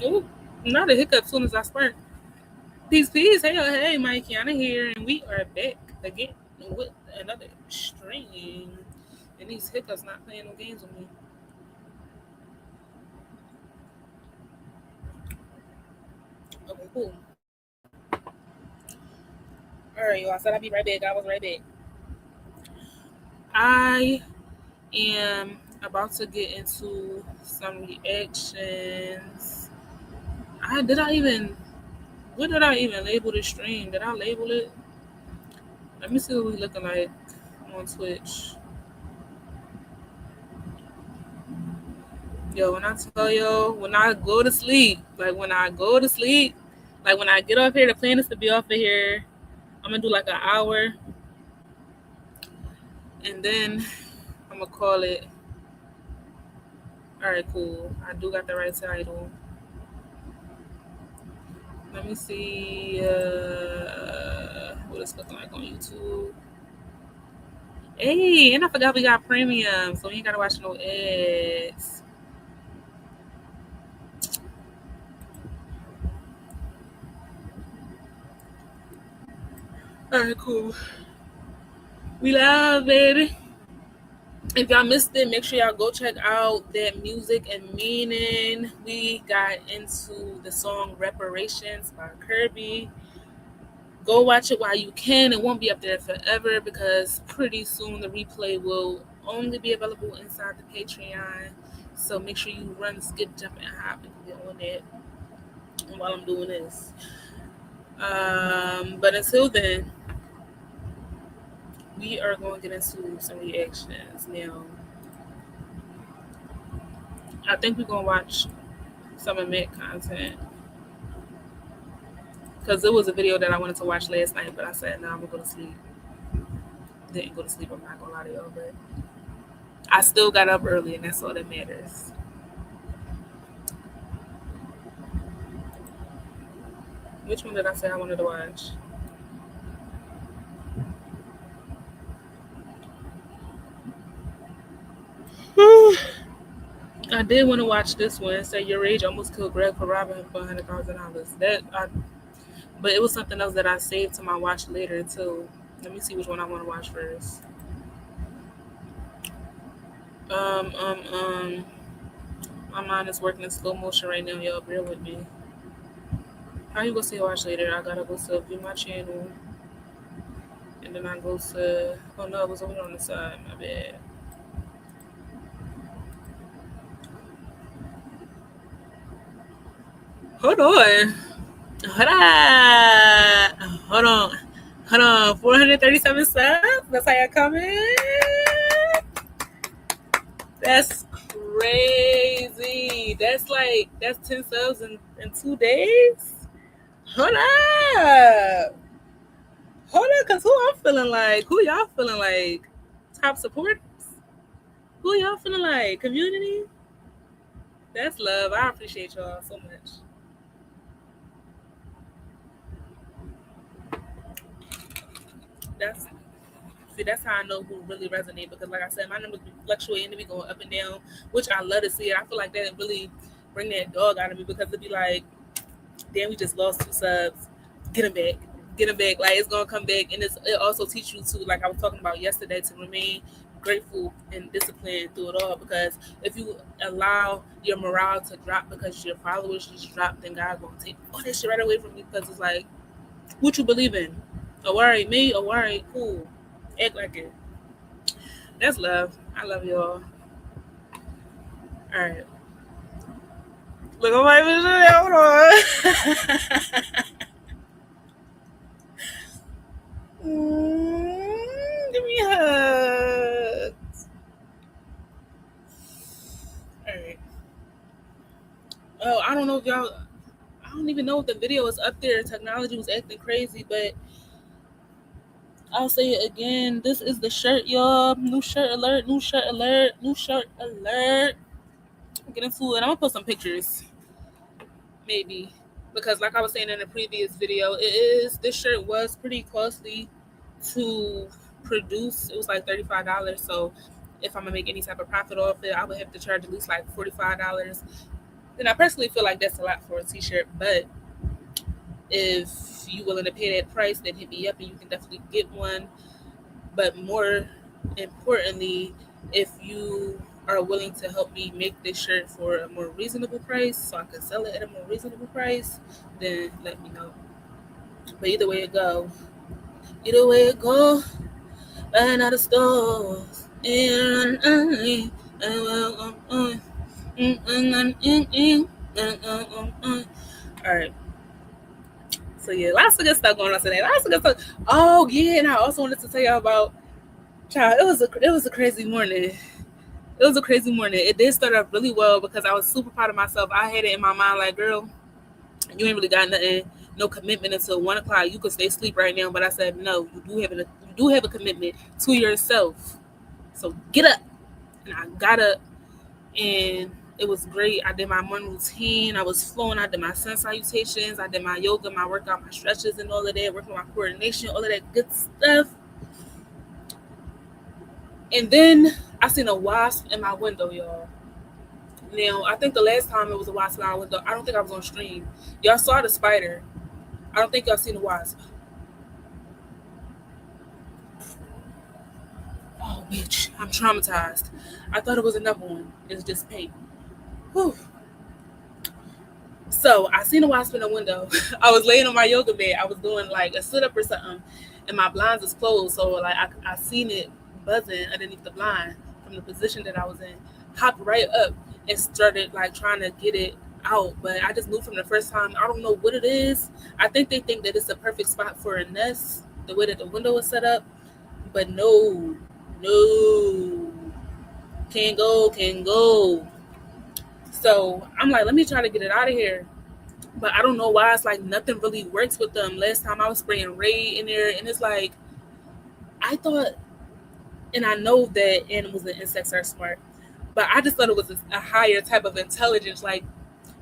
Ooh, not a hiccup soon as I spark. Peace, peace. Hey, Mike, Kiana here, and we are back again with another stream. And these hiccups not playing no games with me. Okay, cool. All right, y'all. I said I'd be right back. I was right back. I am about to get into some reactions. I did I even what did I even label the stream? Did I label it? Let me see what we looking like on Twitch. Yo, when I tell yo, when I go to sleep, like when I get off here, the plan is to be off of here. I'm gonna do like an hour, and then I'm gonna call it. All right, cool. I do got the right title. Let me see what it's looking like on YouTube. Hey, and I forgot we got premium, so we ain't gotta watch no ads. All right, cool. We love, baby. If y'all missed it, make sure y'all go check out that Music and Meaning. We got into the song Reparations by Kirby. Go watch it while you can. It won't be up there forever because pretty soon the replay will only be available inside the Patreon. So make sure you run, skip, jump, and hop and get on it while I'm doing this. But until then, we are going to get into some reactions now. I think we're going to watch some of Mick content because it was a video that I wanted to watch last night, but I said, no, I'm going to go to sleep. Didn't go to sleep, I'm not going to lie to y'all, but I still got up early, and that's all that matters. Which one did I say I wanted to watch? I did want to watch this one. Say YourRage almost killed Greg for robbing him for $100,000. But it was something else that I saved to my watch later too. Let me see which one I want to watch first. My mind is working in slow motion right now. Y'all bear with me. How you gonna say watch later? I gotta go to view my channel, and then I go to. Oh no, it was over on the side. My bad. Hold on. Hold on. 437 subs. That's how y'all coming. That's crazy. That's 10 subs in 2 days. Hold up. Cause who I'm feeling like? Who y'all feeling like? Top supporters? Who y'all feeling like? Community? That's love. I appreciate y'all so much. That's how I know who really resonate because like I said, my numbers be fluctuating, they be going up and down, which I love to see it. I feel like that really bring that dog out of me because it'd be like, damn, we just lost 2 subs. Get them back. Get them back. Like it's gonna come back, and it also teach you to, like I was talking about yesterday, to remain grateful and disciplined through it all. Because if you allow your morale to drop because your followers just drop, then God's gonna take all that shit right away from you. Because it's like, what you believe in? Oh, all right, me. Oh, all right, cool. Act like it. That's love. I love y'all. All right. Look, I'm like, hold on. Give me a hug. All right. Oh, I don't know if y'all. I don't even know if the video is up there. Technology was acting crazy, but I'll say it again. This is the shirt, y'all. New shirt alert. New shirt alert. New shirt alert. Get into it. I'm gonna put some pictures, maybe, because like I was saying in the previous video, this shirt was pretty costly to produce. It was like $35. So if I'm gonna make any type of profit off it, I would have to charge at least like $45. And I personally feel like that's a lot for a t-shirt, but if you willing to pay that price, then hit me up and you can definitely get one. But more importantly, if you are willing to help me make this shirt for a more reasonable price so I can sell it at a more reasonable price, then let me know. But either way it go, buying out the stores. All right. So yeah, lots of good stuff going on today. Lots of good stuff. Oh yeah, and I also wanted to tell y'all about child. It was a crazy morning. It was a crazy morning. It did start off really well because I was super proud of myself. I had it in my mind like, girl, you ain't really got nothing, no commitment until 1 o'clock. You could stay asleep right now, but I said no. You do have a commitment to yourself. So get up. And I got up, and it was great. I did my morning routine. I was flowing. I did my sun salutations. I did my yoga, my workout, my stretches, and all of that. Working my coordination, all of that good stuff. And then I seen a wasp in my window, y'all. Now, I think the last time it was a wasp in my window, I don't think I was on stream. Y'all saw the spider. I don't think y'all seen the wasp. Oh, bitch. I'm traumatized. I thought it was another one. It's just paint. Whew. So I seen a wasp in the window. I was laying on my yoga mat. I was doing like a sit up or something, and my blinds is closed. So like I seen it buzzing underneath the blind from the position that I was in. Hopped right up and started like trying to get it out, but I just knew from the first time. I don't know what it is. I think they think that it's a perfect spot for a nest, the way that the window is set up. But no, can't go. So I'm like, let me try to get it out of here. But I don't know why it's like nothing really works with them. Last time I was spraying Raid in there, and it's like, I thought, and I know that animals and insects are smart, but I just thought it was a higher type of intelligence. Like,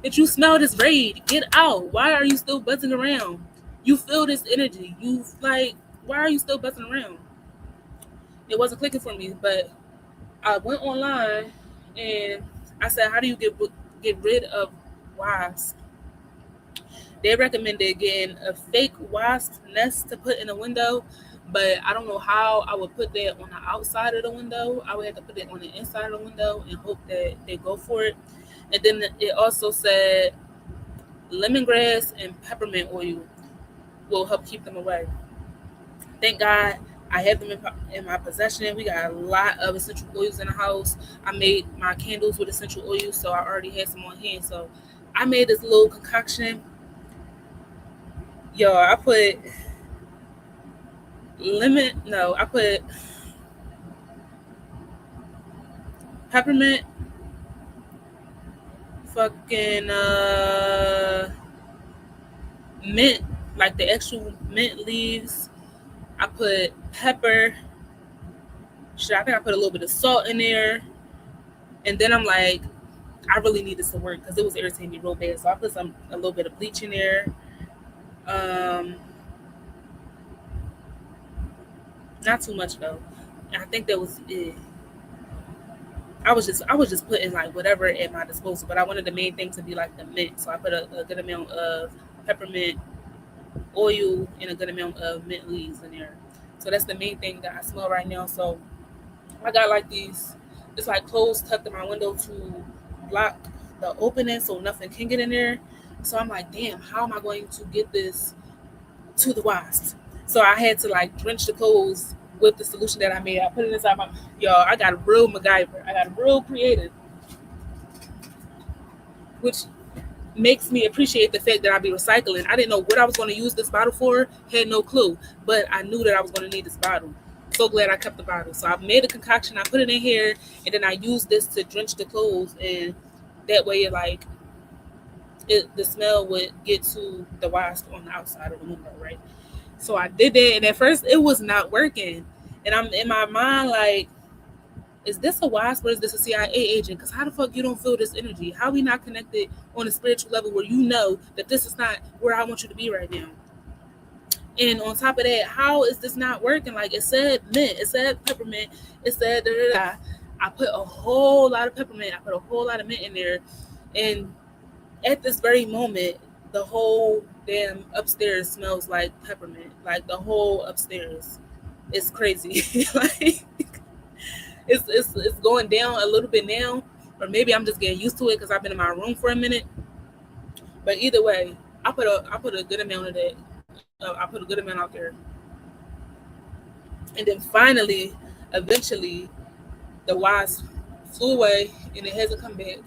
if you smell this Raid, get out. Why are you still buzzing around? You feel this energy. Why are you still buzzing around? It wasn't clicking for me, but I went online and I said, how do you get rid of wasps? They recommended getting a fake wasp nest to put in a window, but I don't know how I would put that on the outside of the window. I would have to put it on the inside of the window and hope that they go for it. And then it also said lemongrass and peppermint oil will help keep them away. Thank God I have them in my possession. We got a lot of essential oils in the house. I made my candles with essential oils, so I already had some on hand. So I made this little concoction. Yo, I put peppermint, fucking mint, like the actual mint leaves. I put pepper. I think I put a little bit of salt in there. And then I'm like, I really need this to work because it was irritating me real bad. So I put a little bit of bleach in there. Not too much though. I think that was it. I was just putting like whatever at my disposal, but I wanted the main thing to be like the mint. So I put a good amount of peppermint oil and a good amount of mint leaves in there. So that's the main thing that I smell right now. So I got like these, it's like clothes tucked in my window to block the opening so nothing can get in there. So I'm like, damn, how am I going to get this to the wasps? So I had to like drench the clothes with the solution that I made. I put it inside I got real MacGyver. I got real creative, which makes me appreciate the fact that I be recycling. I didn't know what I was going to use this bottle for, had no clue, but I knew that I was going to need this bottle. So glad I kept the bottle. So I made a concoction, I put it in here, and then I used this to drench the clothes, and that way the smell would get to the wasp on the outside of the window, right? So I did that, and at first it was not working. And I'm in my mind like, is this a wasp or is this a CIA agent? Because how the fuck you don't feel this energy? How we not connected on a spiritual level where you know that this is not where I want you to be right now? And on top of that, how is this not working? Like, it said mint, it said peppermint, it said da da da. I put a whole lot of peppermint, I put a whole lot of mint in there, and At this very moment, the whole damn upstairs smells like peppermint. Like the whole upstairs. It's crazy. Like it's going down a little bit now, or maybe I'm just getting used to it because I've been in my room for a minute. But either way, I put a good amount of that. I put a good amount out there, and then finally, eventually, the wasp flew away and it hasn't come back.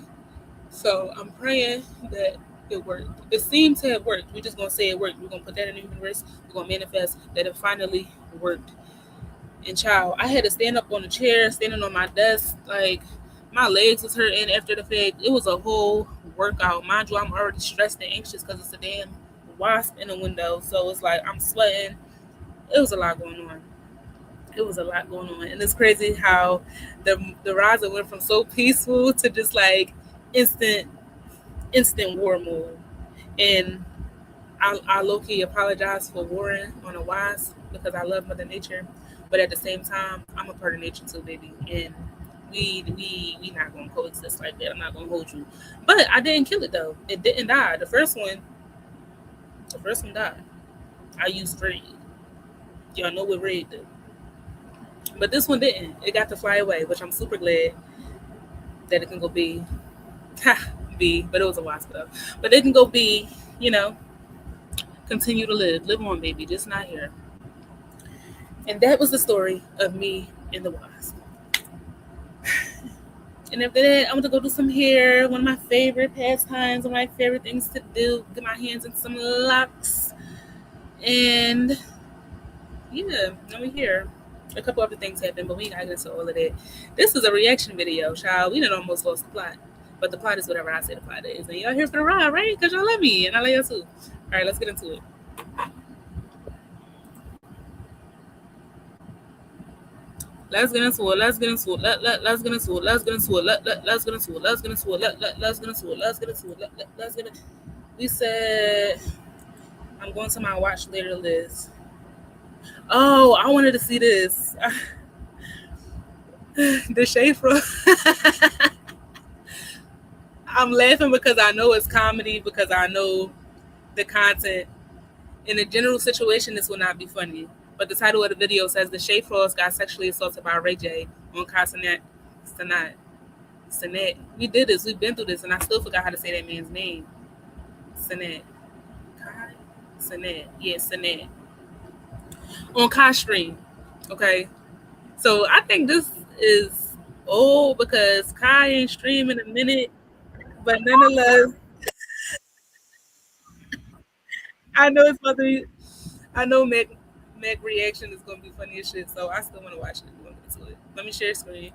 So I'm praying that it worked. It seemed to have worked. We're just gonna say it worked. We're gonna put that in the universe. We're gonna manifest that it finally worked. And child, I had to stand up on the chair, standing on my desk, like my legs was hurting after the fact. It was a whole workout. Mind you, I'm already stressed and anxious because it's a damn wasp in the window. So it's like I'm sweating. It was a lot going on. It was a lot going on. And it's crazy how the Raza went from so peaceful to just like instant instant war mode. And I low key apologize for warring on a wasp because I love Mother Nature, but at the same time, I'm a part of nature too, baby, and we not gonna coexist like that. I'm not gonna hold you, but I didn't kill it though. It didn't die. The first one died. I used raid. Y'all know what raid do, but this one didn't. It got to fly away, which I'm super glad that it can go be, ha, be, but it was a wasp though. But it can go be, you know, continue to live on, baby, just not here. And that was the story of me and the wasp. And after that, I'm gonna go do some hair. One of my favorite pastimes, one of my favorite things to do. Get my hands in some locks. And yeah, now we're here. A couple other things happened, but we ain't gotta get into all of that. This is a reaction video, child. We done almost lost the plot. But the plot is whatever I say the plot is. And y'all here for the ride, right? Because y'all love me and I love y'all too. All right, let's get into it. Let's get into it. Let's get into it. Let's get into it. Let's get into it. Let's get into it. Let's get into it. Let's get into it. Let's get into it. Let's get it. We said I'm going to my watch later list. Oh, I wanted to see this. The shade from. I'm laughing because I know it's comedy because I know the content. In a general situation, this will not be funny. But the title of the video says the Shea Frost got sexually assaulted by Ray J on Sanat. We did this. We've been through this, and I still forgot how to say that man's name. Sanat. Kai? Sanat. Yeah, Sanat. On Kai Stream. Okay. So I think this is old because Kai ain't streaming in a minute. But nonetheless, I know it's supposed to be. I know Mac reaction is gonna be funny as shit, so I still want to watch it. We're gonna get to it. Let me share screen.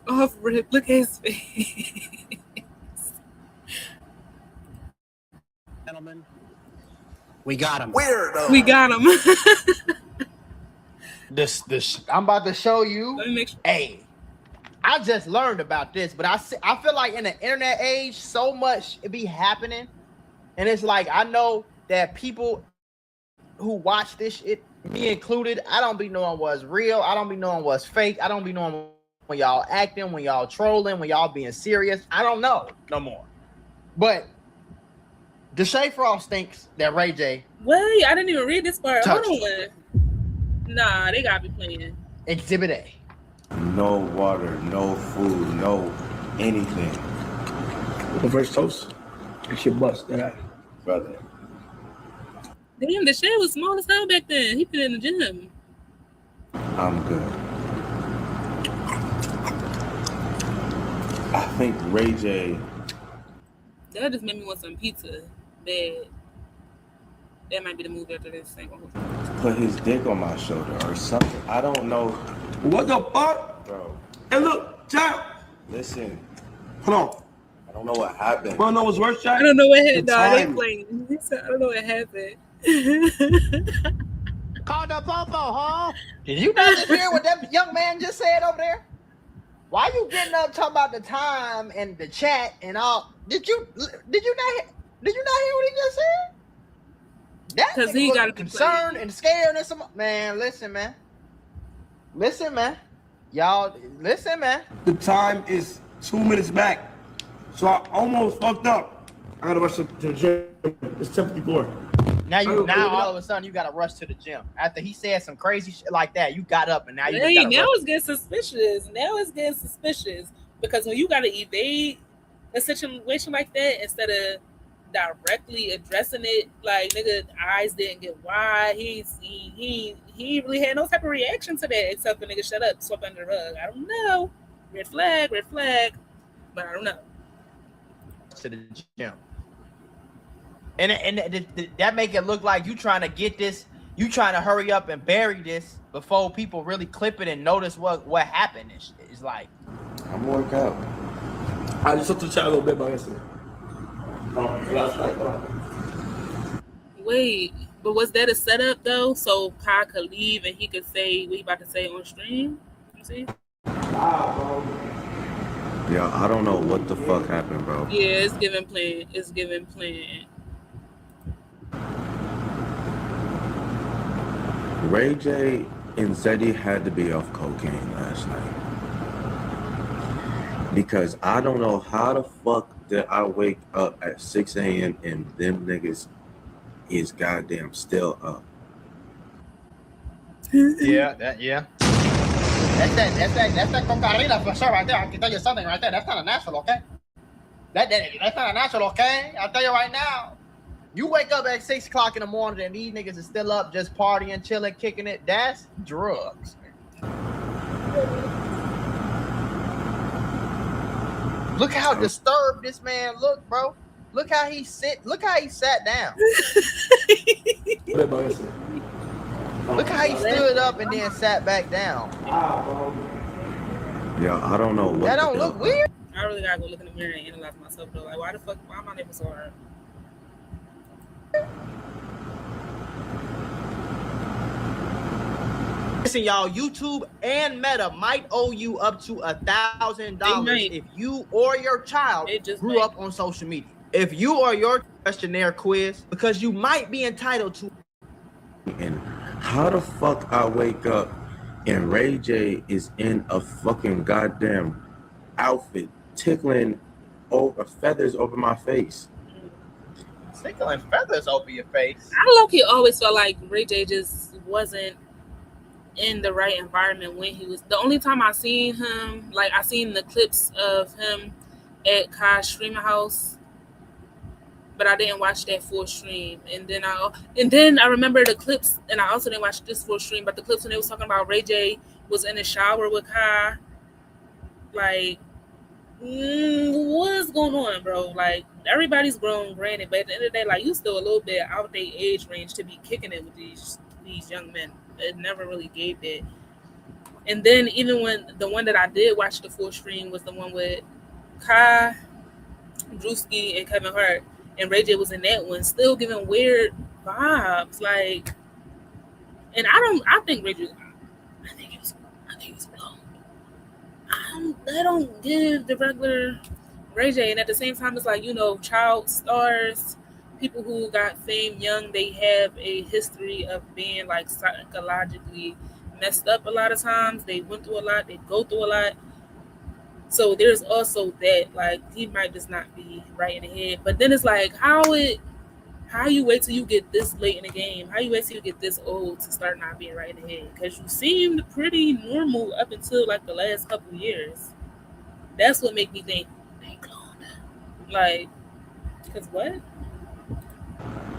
Off rip, look at his face. Gentlemen, we got him. Weirdo. We got him. This. I'm about to show you. Let me make sure. Hey, I just learned about this, but I feel like in the internet age, so much it be happening, and it's like I know that people who watch this shit, me included, I don't be knowing what's real. I don't be knowing what's fake. I don't be knowing when y'all acting, when y'all trolling, when y'all being serious. I don't know no more. But the Shea Frost thinks that Ray J. Wait, I didn't even read this part. Hold touched on. Nah, they gotta be playing. Exhibit A. No water, no food, no anything. The first toast. You should bust that. Brother. Damn, the shed was small as hell back then. He been in the gym. I'm good. I think Ray J. That just made me want some pizza. Bad. That might be the move after this thing. put his dick on my shoulder or something. I don't know. What the fuck? Bro, Hey, look, Jack. listen. Hold on. I don't know what happened. Wanna know what's worse, Jack? I don't know what happened. The Nah, they timing. playing. He said, I don't know what happened. Call the popo, huh? Did you not just hear what that young man just said over there? Why you getting up talking about the time and the chat and all? Did you not hear what he just said? That 'Cause nigga he gotta looking be concerned playing. and scared and some man. Listen, man. Y'all, listen, man. The time is 2 minutes back. So I almost fucked up. I gotta rush to the gym. It's 10:54. Now all of a sudden you gotta rush to the gym. After he said some crazy shit like that, you got up and now you just Hey, gotta now rush. it's getting suspicious. Because when you gotta evade a situation like that instead of directly addressing it, like nigga eyes didn't get wide. He really had no type of reaction to that except for nigga shut up, swept under the rug. I don't know. Red flag, but I don't know. To the gym. And that make it look like you trying to get this, you trying to hurry up and bury this before people really clip it and notice what happened. It's like I'm work out. I just took the chat a little bit by yesterday. Wait, but was that a setup though? So Kai could leave and he could say what he about to say on stream? You see? Yeah, I don't know what the fuck happened, bro. Yeah, it's giving plan. Ray J and Zeddy had to be off cocaine last night. Because I don't know how the fuck did I wake up at 6 a.m. and them niggas is goddamn still up. yeah. That's that cocaína for sure right there. I can tell you something right there. That's not a natural, okay? That's not a natural, okay? I'll tell you right now. You wake up at 6 o'clock in the morning and these niggas are still up, just partying, chilling, kicking it. That's drugs. Look how disturbed this man looked, bro. Look how he sat down. Look how he stood up and then sat back down. Yeah, I don't know what. That don't look weird. I really gotta go look in the mirror and analyze myself though. Like, why am I never so hard? Listen, y'all, YouTube and Meta might owe you up to $1,000 if you or your child grew up on social media. If you or your questionnaire quiz, because you might be entitled to. And how the fuck I wake up and Ray J is in a fucking goddamn outfit tickling over feathers over my face. Tickling feathers over your face. I low-key always felt like Ray J just wasn't in the right environment when he was. The only time I seen him, like I seen the clips of him at Kai's streaming house, but I didn't watch that full stream. And then I remember the clips, and I also didn't watch this full stream, but the clips when they was talking about Ray J was in the shower with Kai. Like, what's going on, bro? Like, everybody's grown, granted, but at the end of the day, like, you still a little bit out of their age range to be kicking it with these young men. It never really gave that. And then even when the one that I did watch the full stream was the one with Kai, Drewski, and Kevin Hart, and Ray J was in that one, still giving weird vibes. Like, and I think Ray J, I think he was blown. They don't give the regular Ray J, and at the same time, it's like, you know, child stars, people who got fame young, they have a history of being like psychologically messed up a lot of times. They went through a lot, they go through a lot. So there's also that, like, he might just not be right in the head. But then it's like, how you wait till you get this late in the game? How you wait till you get this old to start not being right in the head? Because you seemed pretty normal up until like the last couple of years. That's what make me think they cloned him. Like, because what?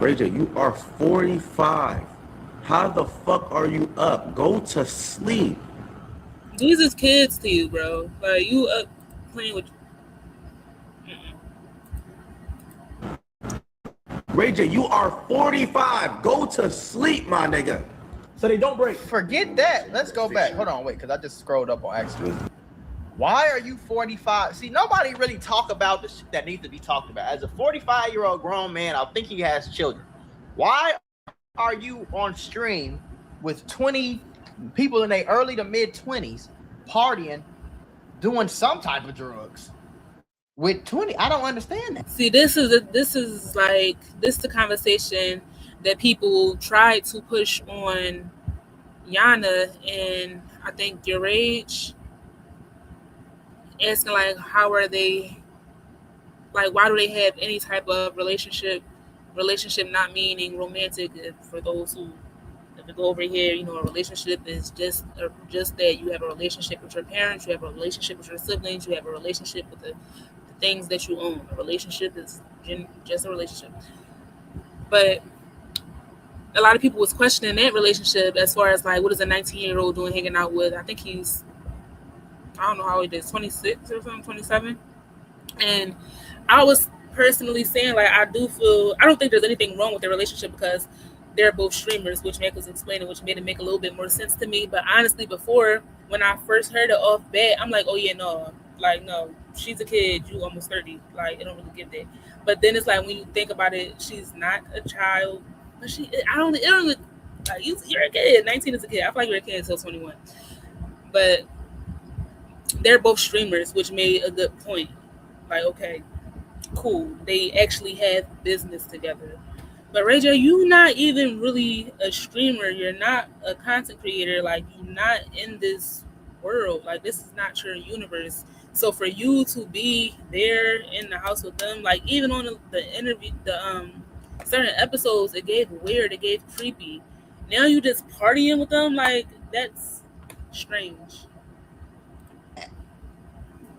Ray J, you are 45. How the fuck are you up? Go to sleep. These is kids to you, bro. Like, you up playing with. Ray J, you are 45. Go to sleep, my nigga. So they don't break. Forget that. Let's go back. Hold on, wait, because I just scrolled up on accident. Why are you 45? See, nobody really talk about the shit that needs to be talked about. As a 45-year-old grown man, I think he has children. Why are you on stream with 20 people in their early to mid 20s partying doing some type of drugs with 20. I don't understand that. See, this is the conversation that people try to push on Yana, and I think YourRage, asking like, how are they, like, why do they have any type of relationship not meaning romantic. For those who, if we go over here, a relationship is just that you have a relationship with your parents, you have a relationship with your siblings, you have a relationship with the things that you own. A relationship is just a relationship. But a lot of people was questioning that relationship as far as like, what is a 19-year-old doing hanging out with? I think he's, I don't know how old he is, 26 or something, 27. And I was personally saying, like, I don't think there's anything wrong with their relationship because they're both streamers, which Mac was explaining, which made it make a little bit more sense to me. But honestly, before, when I first heard it off bat, I'm like, oh yeah, no, like, no, she's a kid, you almost 30, like, it don't really give that. But then it's like, when you think about it, she's not a child, but it don't really, like, you're a kid. 19 is a kid. I feel like you're a kid until 21. But they're both streamers, which made a good point. Like, okay, cool, they actually have business together. But Ray J, you not even really a streamer. You're not a content creator. Like, you're not in this world. Like, this is not your universe. So for you to be there in the house with them, like, even on the interview, the certain episodes, it gave weird, it gave creepy. Now you just partying with them, like, that's strange.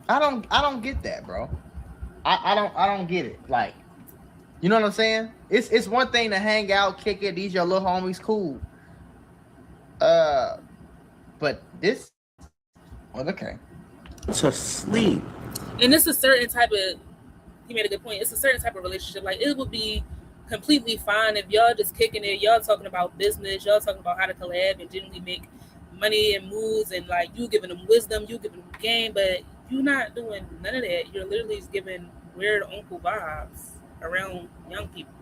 I don't get that, bro. I don't get it. Like, you know what I'm saying? It's one thing to hang out, kick it, these your little homies, cool. But this, well, okay. To sleep. And it's a certain type of, he made a good point, it's a certain type of relationship. Like, it would be completely fine if y'all just kicking it, y'all talking about business, y'all talking about how to collab and generally make money and moves, and like, you giving them wisdom, you giving them game, but you're not doing none of that. You're literally just giving weird uncle vibes around young people.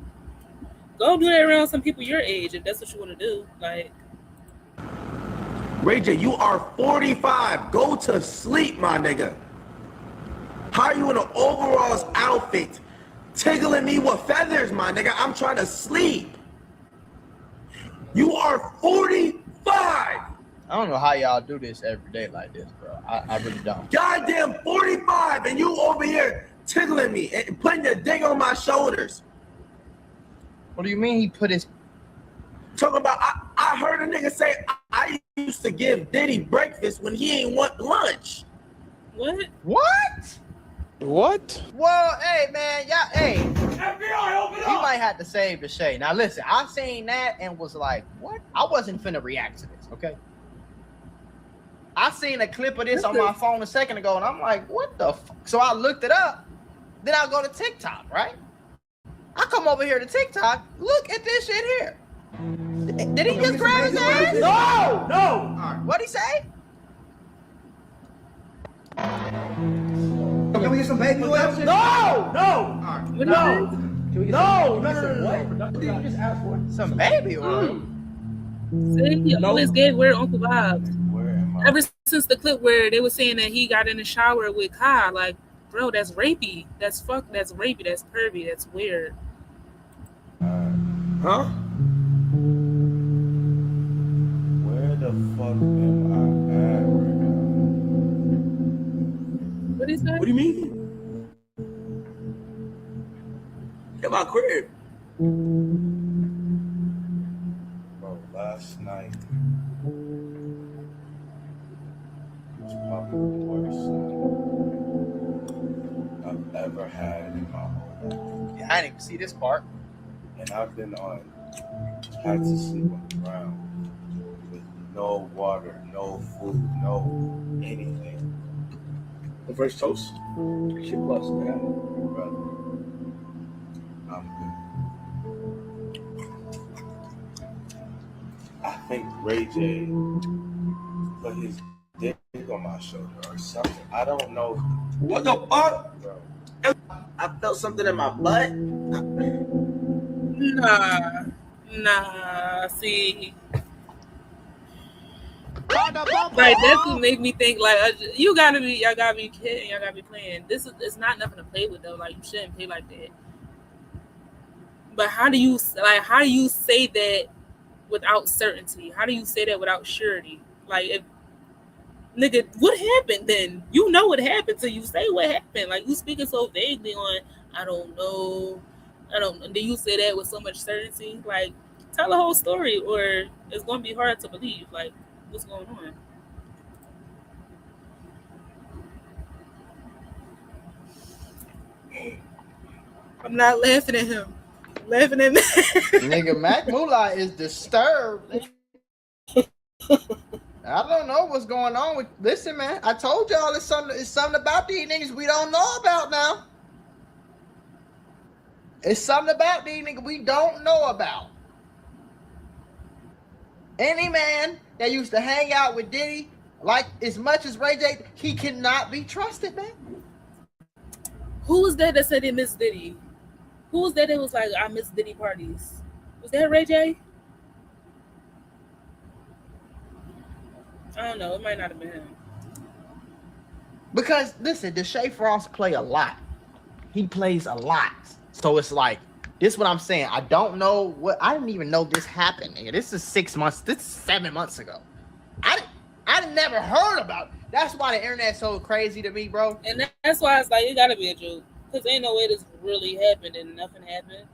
Go do that around some people your age if that's what you want to do. Like, Ray J, you are 45. Go to sleep, my nigga. How are you in an overalls outfit tickling me with feathers, my nigga? I'm trying to sleep. You are 45. I don't know how y'all do this every day like this, bro. I really don't. Goddamn 45, and you over here tickling me and putting your dick on my shoulders. What do you mean he put his... Talking about, I heard a nigga say, I used to give Diddy breakfast when he ain't want lunch. what? What? Well, hey, man, y'all, hey. FBI, open You might have to save the shade. Now, listen, I seen that and was like, what? I wasn't finna react to this, okay? I seen a clip of this on my phone a second ago, and I'm like, what the fuck? So I looked it up. Then I go to TikTok, right? I come over here to TikTok. Look at this shit here. Did he just grab his ass? No! All right, what'd he say? Can we get some baby oil? No! No! What No! Can we get No! some, No! No! No! What did you just ask for? Some baby oil. See, he always gave weird uncle vibes. Where am I? Ever since the clip where they were saying that he got in the shower with Kai, like, bro, that's rapey. That's rapey. That's pervy. That's weird. Huh? Where the fuck am I at right now? What is that? What do you mean? In my crib. Bro, last night was probably the worst night I've ever had in my whole life. Yeah, I didn't even see this part. And I've been had to sleep on the ground with no water, no food, no anything. The first toast. Shit plus, man. Brother, I'm good. I think Ray J put his dick on my shoulder or something. I don't know. What the fuck? Bro. I felt something in my butt. Nah. See, Right, that's what make me think like y'all gotta be kidding, y'all gotta be playing. It's not nothing to play with though. Like you shouldn't play like that. But how do you say that without certainty? How do you say that without surety? Like if nigga, what happened then? You know what happened, so you say what happened. Like you speaking so vaguely on I don't know. Do you say that with so much certainty? Like tell the whole story or it's gonna be hard to believe. Like what's going on? I'm not laughing at him. I'm laughing at me. Nigga, Mac Moolah is disturbed. I don't know what's going on with. Listen, man, I told y'all it's something about these niggas we don't know about now. It's something about these niggas we don't know about. Any man that used to hang out with Diddy, like as much as Ray J, he cannot be trusted, man. Who was that said they miss Diddy? Who was that was like, I miss Diddy parties? Was that Ray J? I don't know. It might not have been him. Because, listen, Deshae Frost play a lot. He plays a lot. So it's like, this is what I'm saying. I don't know what, I didn't even know this happened, nigga. This is 6 months, this is 7 months ago. I never heard about it. That's why the internet's so crazy to me, bro. And that's why it's like, it gotta be a joke. Because ain't no way this really happened and nothing happened.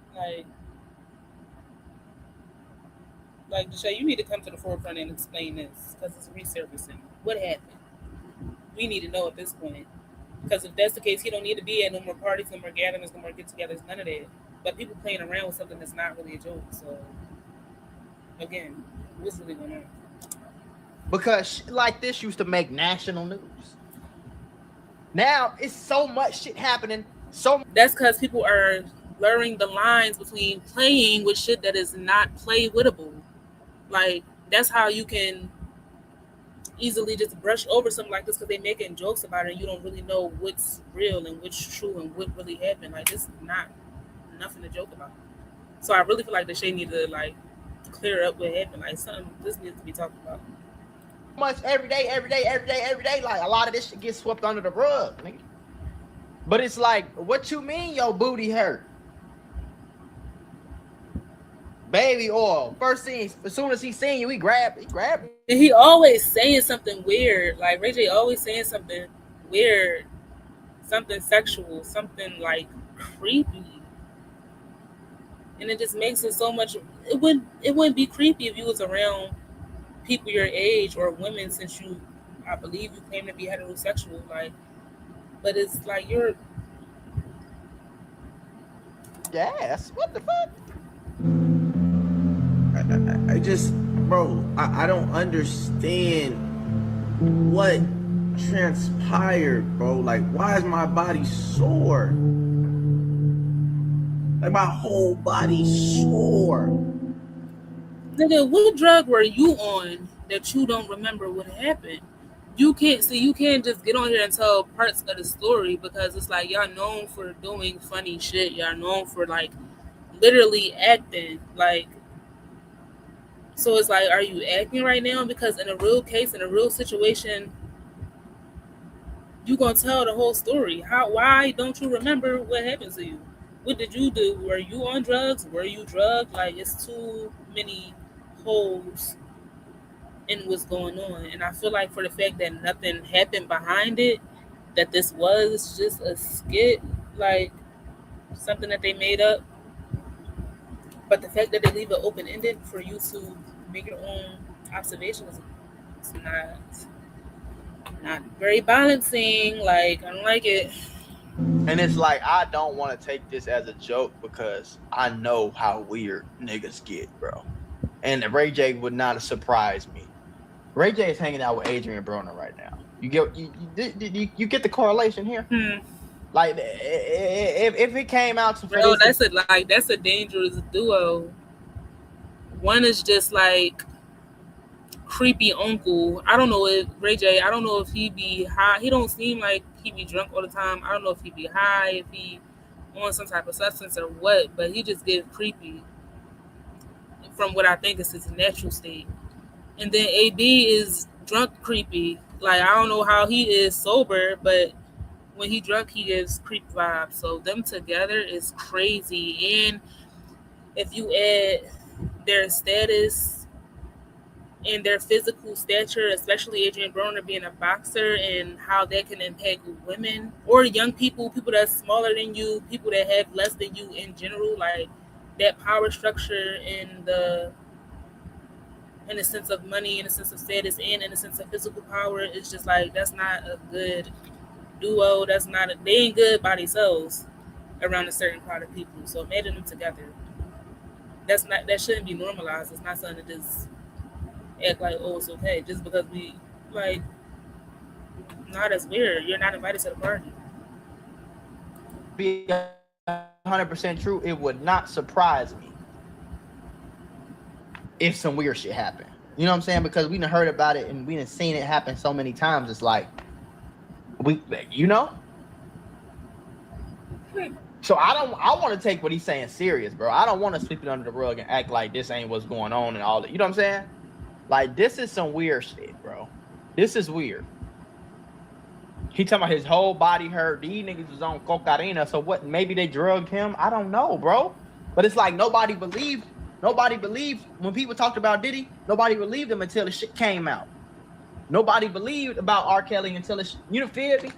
Like Deshae, you need to come to the forefront and explain this because it's resurfacing. What happened? We need to know at this point. Because if that's the case, he don't need to be at no more parties, no more gatherings, no more get-togethers, none of that. But people playing around with something that's not really a joke. So, again, what's really going on? Because shit like this used to make national news. Now, it's so much shit happening. That's because people are blurring the lines between playing with shit that is not play-wittable. Like, that's how you can easily just brush over something like this because they're making jokes about it and you don't really know what's real and what's true and what really happened. Like, this is not nothing to joke about. So I really feel like Deshae need to, like, clear up what happened. Like, something this needs to be talked about. Much every day. Like, a lot of this shit gets swept under the rug, nigga. But it's like, what you mean your booty hurt? Baby oil. First thing, as soon as he seen you, he grabbed it. And he always saying something weird. Like, Ray J always saying something weird. Something sexual. Something, like, creepy. And it just makes it so much... It wouldn't be creepy if you was around people your age or women since you... I believe you claim to be heterosexual. Like, but it's like you're... Yes. What the fuck? I just, bro, I don't understand what transpired, bro. Like, why is my body sore? Like, my whole body sore. Nigga, what drug were you on that you don't remember what happened? You can't just get on here and tell parts of the story because it's like y'all known for doing funny shit. Y'all known for like literally acting. Like, so it's like, are you acting right now? Because in a real case, in a real situation, you gonna tell the whole story. Why don't you remember what happened to you? What did you do? Were you on drugs? Were you drugged? Like, it's too many holes in what's going on. And I feel like for the fact that nothing happened behind it, that this was just a skit, like something that they made up. But the fact that they leave it open-ended for you to make your own observations, it's not very balancing. Like, I don't like it. And it's like, I don't want to take this as a joke because I know how weird niggas get, bro. And Ray J would not surprise me. Ray J is hanging out with Adrian Broner right now. You get the correlation here? Like, if it came out to... Bro, that's a dangerous duo. One is just like creepy uncle. I don't know if Ray J, I don't know if he be high. He don't seem like he be drunk all the time. I don't know if he be high, if he on some type of substance or what, but he just gets creepy from what I think is his natural state. And then AB is drunk creepy. Like I don't know how he is sober, but when he drunk, he gives creep vibes. So them together is crazy. And if you add their status and their physical stature, especially Adrian Broner being a boxer, and how that can impact women or young people, people that's smaller than you, people that have less than you in general, like that power structure in the sense of money, in the sense of status, and in the sense of physical power, it's just like that's not a good duo. That's not they ain't good by themselves around a certain crowd of people. So imagine them together. That shouldn't be normalized. It's not something to just act like, oh, it's okay just because we like. Not as weird. You're not invited to the party. Be 100% true. It would not surprise me if some weird shit happened. You know what I'm saying? Because we done heard about it and we done seen it happen so many times. It's like you know. So I want to take what he's saying serious, bro. I don't want to sweep it under the rug and act like this ain't what's going on and all that. You know what I'm saying? Like, this is some weird shit, bro. This is weird. He talking about his whole body hurt. These niggas was on cocaine. So what? Maybe they drugged him. I don't know, bro. But it's like nobody believed when people talked about Diddy. Nobody believed him until the shit came out. Nobody believed about R. Kelly until it. You feel me?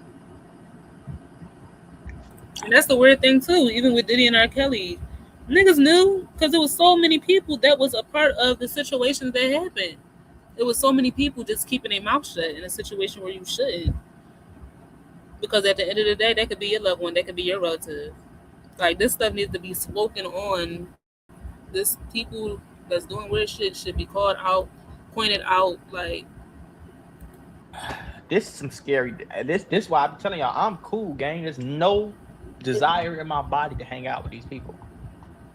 And that's the weird thing too. Even with Diddy and R. Kelly, niggas knew because there was so many people that was a part of the situations that happened. It was so many people just keeping their mouth shut in a situation where you shouldn't. Because at the end of the day, that could be your loved one, that could be your relative. Like, this stuff needs to be spoken on. This people that's doing weird shit should be called out, pointed out. Like, this is some scary. This why I'm telling y'all, I'm cool, gang. There's no desire in my body to hang out with these people.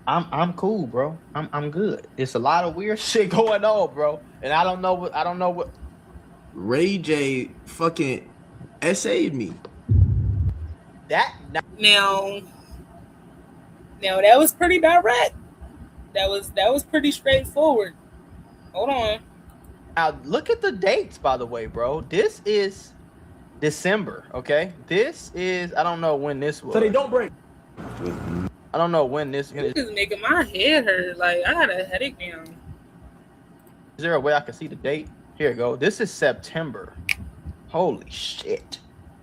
I'm cool, bro. I'm good. It's a lot of weird shit going on, bro. And I don't know what. Ray J fucking essayed me. now that was pretty direct. That was pretty straightforward. Hold on. Now look at the dates, by the way, bro. This is December, okay? This is, I don't know when this was. So they don't break. I don't know when this This is making my head hurt. Like, I got a headache now. Is there a way I can see the date? Here you go. This is September. Holy shit.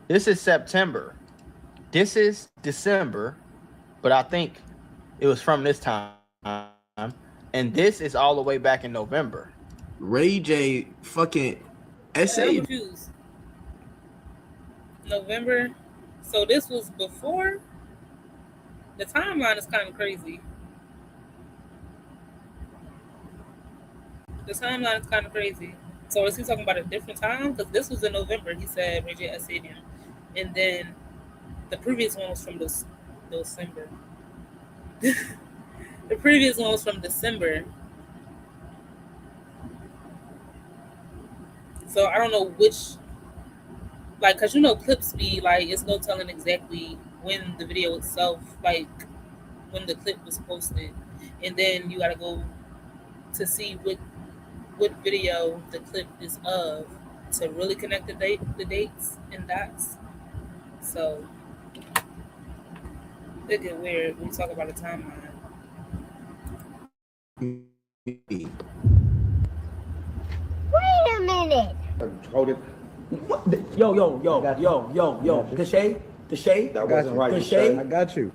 This is September. This is December, but I think it was from this time. And this is all the way back in November. Ray J fucking essayed. I'm confused. November. So this was before? The timeline is kind of crazy. The timeline is kind of crazy. So is he talking about a different time? Because this was in November. He said Ray J essayed him. And then the previous one was from December. The previous one was from December. So I don't know which, like, because you know clips be like, it's no telling exactly when the video itself, like when the clip was posted, and then you got to go to see what video the clip is of to really connect the dates and dots. So it get weird when we talk about a timeline. Wait a minute. Hold it. What? Yo. The shade. That wasn't right. The shade. I got you.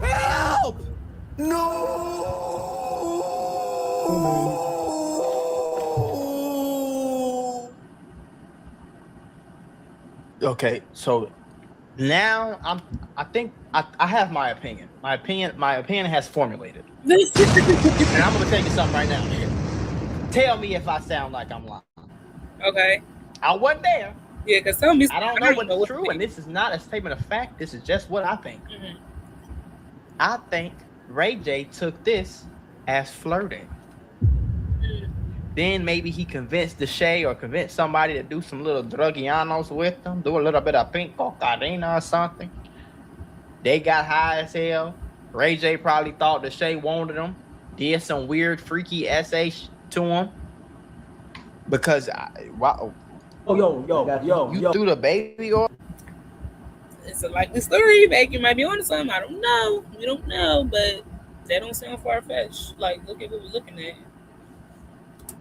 Help! No! Okay, so now I think I have my opinion. My opinion has formulated. And I'm gonna tell you something right now. Tell me if I sound like I'm lying. Okay. I wasn't there. Yeah, because tell me. I don't know what's true, and this is not a statement of fact. This is just what I think. Mm-hmm. I think Ray J took this as flirting. Then maybe he convinced Deshae or convinced somebody to do some little drugianos with them, do a little bit of pink cocaine or something. They got high as hell. Ray J probably thought Deshae wanted him, did some weird, freaky essay to him. Because wow, you threw the baby off. It's a likely story. You might be on something. I don't know. We don't know, but that don't sound far fetched. Like, look at what we're looking at.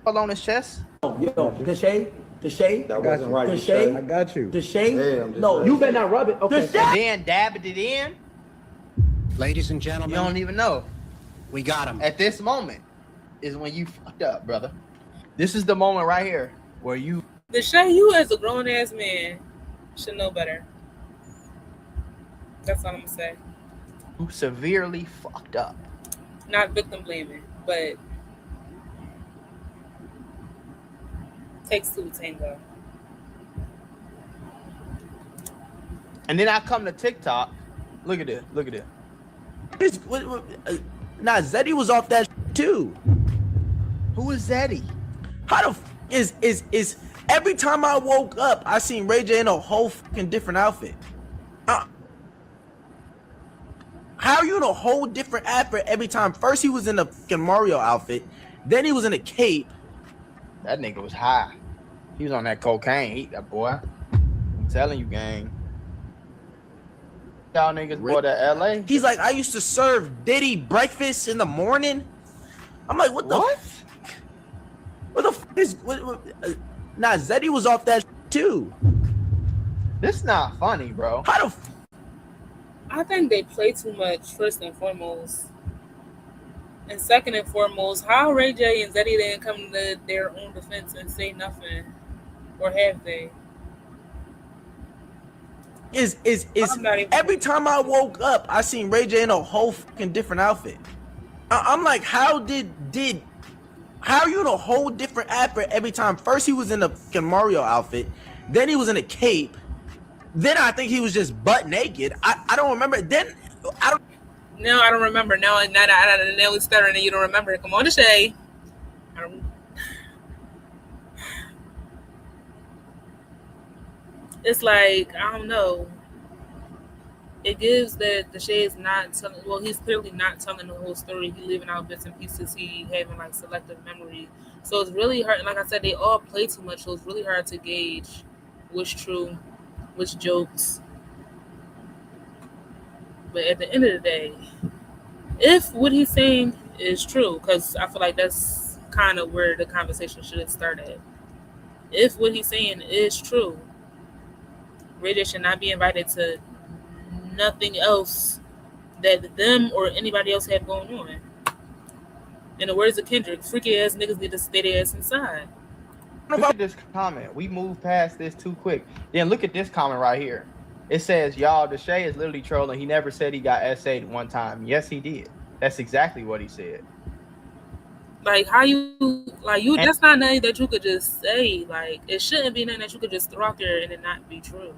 All on his chest. The shade. That wasn't right. The shade. I got you. The shade. Yeah, No, you better not rub it. Okay. And then dabbed it in. Ladies and You gentlemen, don't even know. we got him. At this moment is when you fucked up, brother. This is the moment right here where you The Shay, you as a grown ass man should know better. That's all I'm gonna say. severely fucked up. Not victim blaming, but takes two to tango. And then I come to TikTok. Look at this. Look at this. Nah, Zeddy was off that too. Who is Zeddy? How the is every time I woke up, I seen Ray J in a whole fucking different outfit. How are you in a whole different outfit every time? First he was in a fucking Mario outfit, then he was in a cape. That nigga was high. He was on that cocaine. That boy. I'm telling you, gang. Y'all niggas boy to LA. He's like, I used to serve Diddy breakfast in the morning. I'm like, what the? What the fuck is? Nah, Zeddy was off that too. This not funny, bro. How the? I think they play too much, first and foremost. And second and foremost, how Ray J and Zeddy didn't come to their own defense and say nothing? Or have they? Is every time I woke up, I seen Ray J in a whole fucking different outfit. I'm like, how are you in a whole different outfit every time? First he was in a fucking Mario outfit, then he was in a cape, then I think he was just butt naked. I don't remember. Then I don't. No, I don't remember. Now it's stuttering and you don't remember. Come on, Shay. It's like, I don't know. It gives that the Shay is not telling. Well, he's clearly not telling the whole story. He's leaving out bits and pieces. He having like selective memory. So it's really hard. Like I said, they all play too much. So it's really hard to gauge what's true, which jokes. But at the end of the day, if what he's saying is true, because I feel like that's kind of where the conversation should start at. If what he's saying is true, Ray J should not be invited to nothing else that them or anybody else have going on. In the words of Kendrick, freaky ass niggas need to stay their ass inside. Look at this comment. We moved past this too quick. Then look at this comment right here. It says, y'all, the Shay is literally trolling. He never said he got essayed one time. Yes, he did. That's exactly what he said. Like, how you, that's not nothing that you could just say. Like, it shouldn't be nothing that you could just throw out there and it not be true.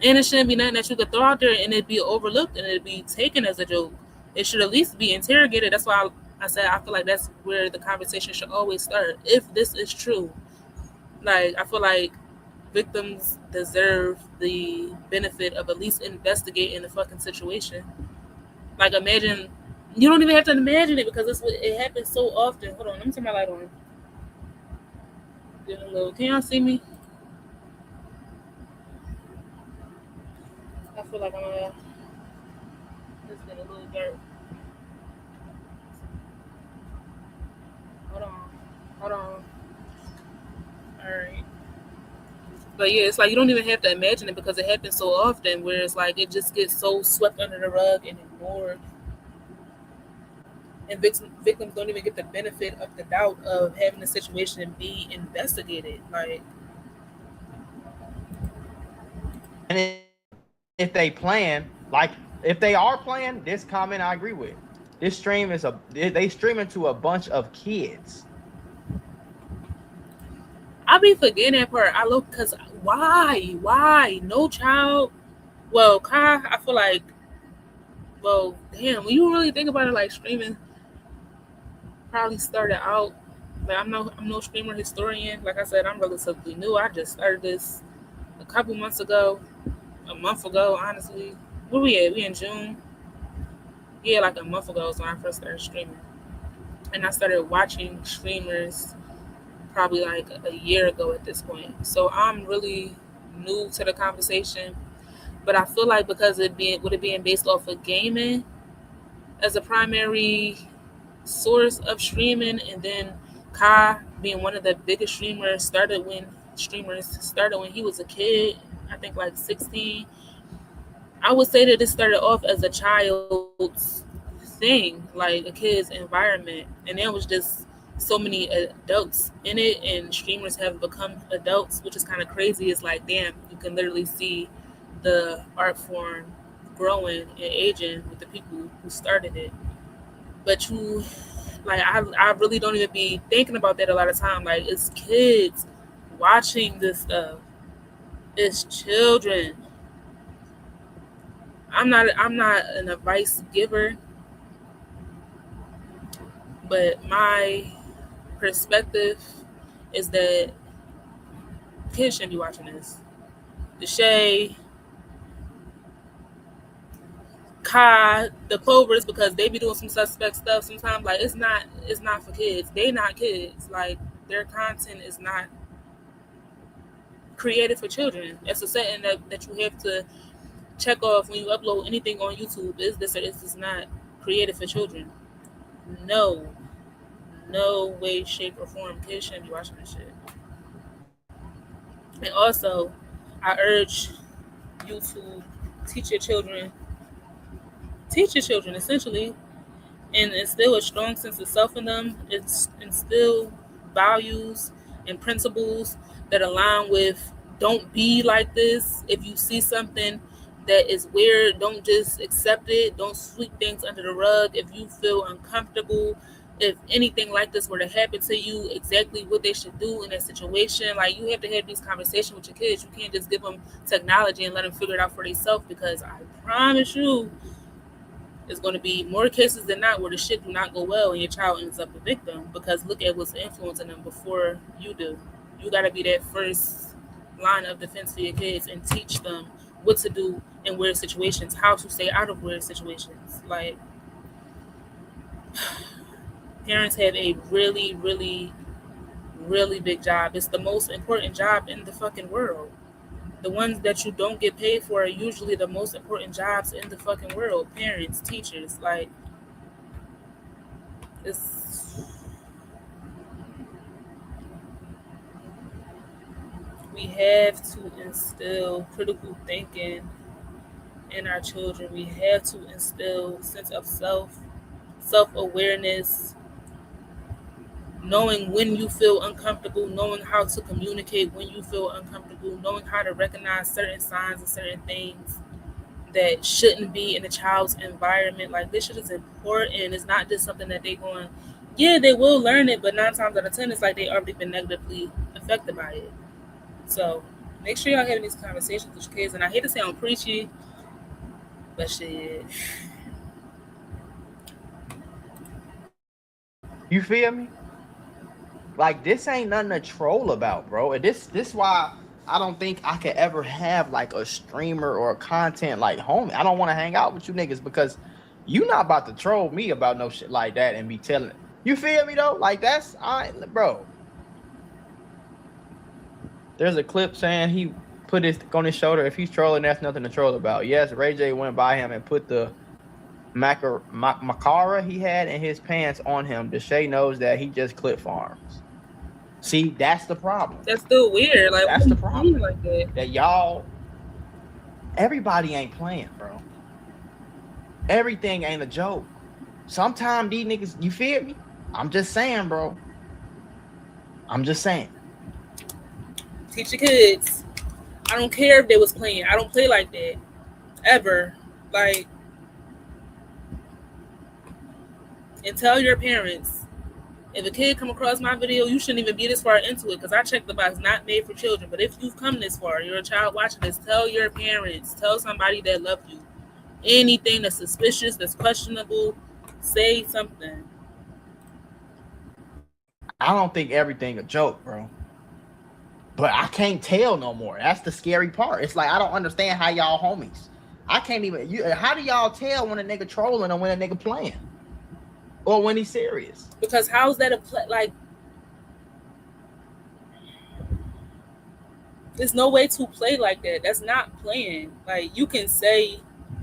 And it shouldn't be nothing that you could throw out there and it be overlooked and it be taken as a joke. It should at least be interrogated. That's why I said I feel like that's where the conversation should always start. If this is true, like, I feel like victims deserve the benefit of at least investigating the fucking situation. Like, imagine, you don't even have to imagine it because it happens so often. Hold on, let me turn my light on. Getting a little, can y'all see me? I feel like it's getting a little dark. Hold on. Alright. But yeah, it's like you don't even have to imagine it because it happens so often where it's like it just gets so swept under the rug and ignored. And victims don't even get the benefit of the doubt of having the situation be investigated. Like, And if they plan, like if they are playing, this comment I agree with. This stream is they streaming to a bunch of kids. I be forgetting that part. I look, because why no child? Well, Kai, I feel like, well, damn, when you really think about it, like, streaming probably started out, like, I'm no streamer historian. Like I said, I'm relatively new. I just started this a couple months ago, a month ago, honestly. Where we at? We in June? Yeah, like a month ago is when I first started streaming. And I started watching streamers probably like a year ago at this point. So I'm really new to the conversation. But I feel like because it being based off of gaming as a primary source of streaming, and then Kai being one of the biggest streamers started when he was a kid, I think like 16. I would say that it started off as a child's thing, like a kid's environment, and there was just so many adults in it, and streamers have become adults, which is kind of crazy. It's like, damn, you can literally see the art form growing and aging with the people who started it. But you, like, I really don't even be thinking about that a lot of time. Like, it's kids watching this stuff. It's children. I'm not an advice giver, but my perspective is that kids shouldn't be watching this. Deshay, Kai, the Clovers, because they be doing some suspect stuff sometimes. Like, it's not for kids. They not kids. Like, their content is not created for children. It's a setting that you have to check off when you upload anything on YouTube. Is this or is this not created for children? No way, shape, or form. Kids shouldn't be watching this shit. And also, I urge you to teach your children essentially, and instill a strong sense of self in them. It's instill values and principles that align with don't be like this. If you see something that is weird, don't just accept it. Don't sweep things under the rug. If you feel uncomfortable, if anything like this were to happen to you, exactly what they should do in that situation. Like, you have to have these conversations with your kids. You can't just give them technology and let them figure it out for themselves, because I promise you, it's going to be more cases than not where the shit do not go well and your child ends up a victim, because look at what's influencing them before you do. You got to be that first line of defense for your kids and teach them what to do in weird situations, how to stay out of weird situations. Like, parents have a really, really, really big job. It's the most important job in the fucking world. The ones that you don't get paid for are usually the most important jobs in the fucking world. Parents, teachers, like, it's, we have to instill critical thinking in our children. We have to instill sense of self-awareness, knowing when you feel uncomfortable, knowing how to communicate when you feel uncomfortable, knowing how to recognize certain signs and certain things that shouldn't be in a child's environment. Like, this shit is important. It's not just something that they going, yeah, they will learn it, but 9 times out of 10, it's like they already been negatively affected by it. So make sure y'all having these conversations with your kids. And I hate to say I'm preachy, but shit. You feel me? Like, this ain't nothing to troll about, bro. And this why I don't think I could ever have like a streamer or a content like homie. I don't want to hang out with you niggas, because you not about to troll me about no shit like that and be telling it. You feel me though? Like, that's bro. There's a clip saying he put his on his shoulder. If he's trolling, that's nothing to troll about. Yes, Ray J went by him and put the Macara he had in his pants on him. Deshay knows that he just clip farms. See, that's the problem. That's still weird. Like, that's the problem. Like that y'all, everybody ain't playing, bro. Everything ain't a joke. Sometimes these niggas, you feel me? I'm just saying, bro. I'm just saying. Teach your kids. I don't care if they was playing. I don't play like that. Ever. Like, and tell your parents, if a kid come across my video, you shouldn't even be this far into it, because I checked the box, not made for children. But if you've come this far, you're a child watching this, tell your parents, tell somebody that loves you. Anything that's suspicious, that's questionable, say something. I don't think everything a joke, bro. But I can't tell no more. That's the scary part. It's like, I don't understand how y'all homies. I can't even. How do y'all tell when a nigga trolling or when a nigga playing, or when he's serious? Because how's that a play? Like, There's no way to play like that. That's not playing. Like you can say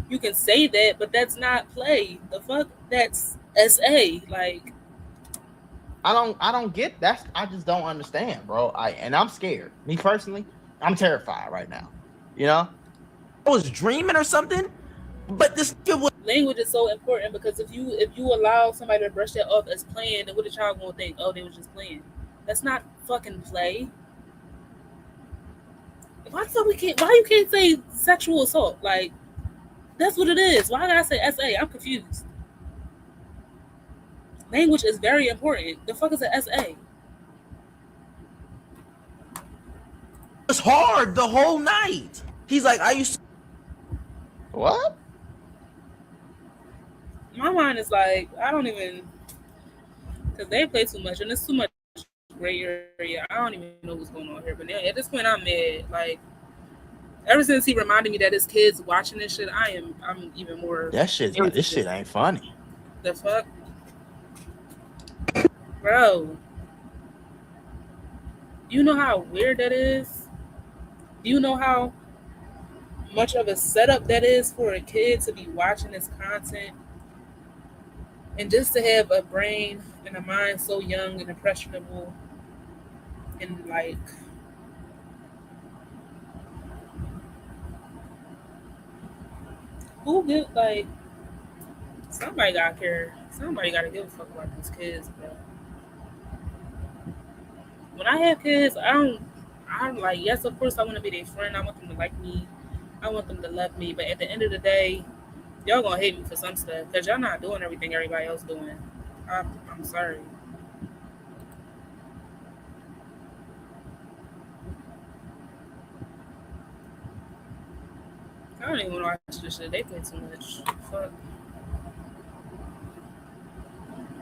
that, but that's not play. The fuck? That's SA. Like I don't get that. I just don't understand, bro. And I'm scared. Me personally, I'm terrified right now. You know? I was dreaming or something, but this kid was. language is so important because if you allow somebody to brush that off as playing, then what the child gonna think? Oh, they was just playing. That's not fucking play. Why the fuck we can't? Why you can't say sexual assault? Like that's what it is. Why did I say SA? I'm confused. Language is very important. The fuck is an SA? It was hard the whole night. He's like, I used to. What? My mind is like, I don't even, because they play too much and it's too much gray area. I don't even know what's going on here. But now, at this point, I'm mad. Like, ever since he reminded me that his kids watching this shit, I'm even more. This shit ain't funny. The fuck, bro? Do you know how weird that is? Do you know how much of a setup that is for a kid to be watching this content? And just to have a brain and a mind so young and impressionable and like who give like somebody gotta care. Somebody gotta give a fuck about these kids, bro. When I have kids, I'm like, yes, of course I want to be their friend. I want them to like me. I want them to love me. But at the end of the day, y'all gonna hate me for some stuff because y'all not doing everything everybody else doing. I'm sorry. I don't even want to watch this shit. They play too much. Fuck.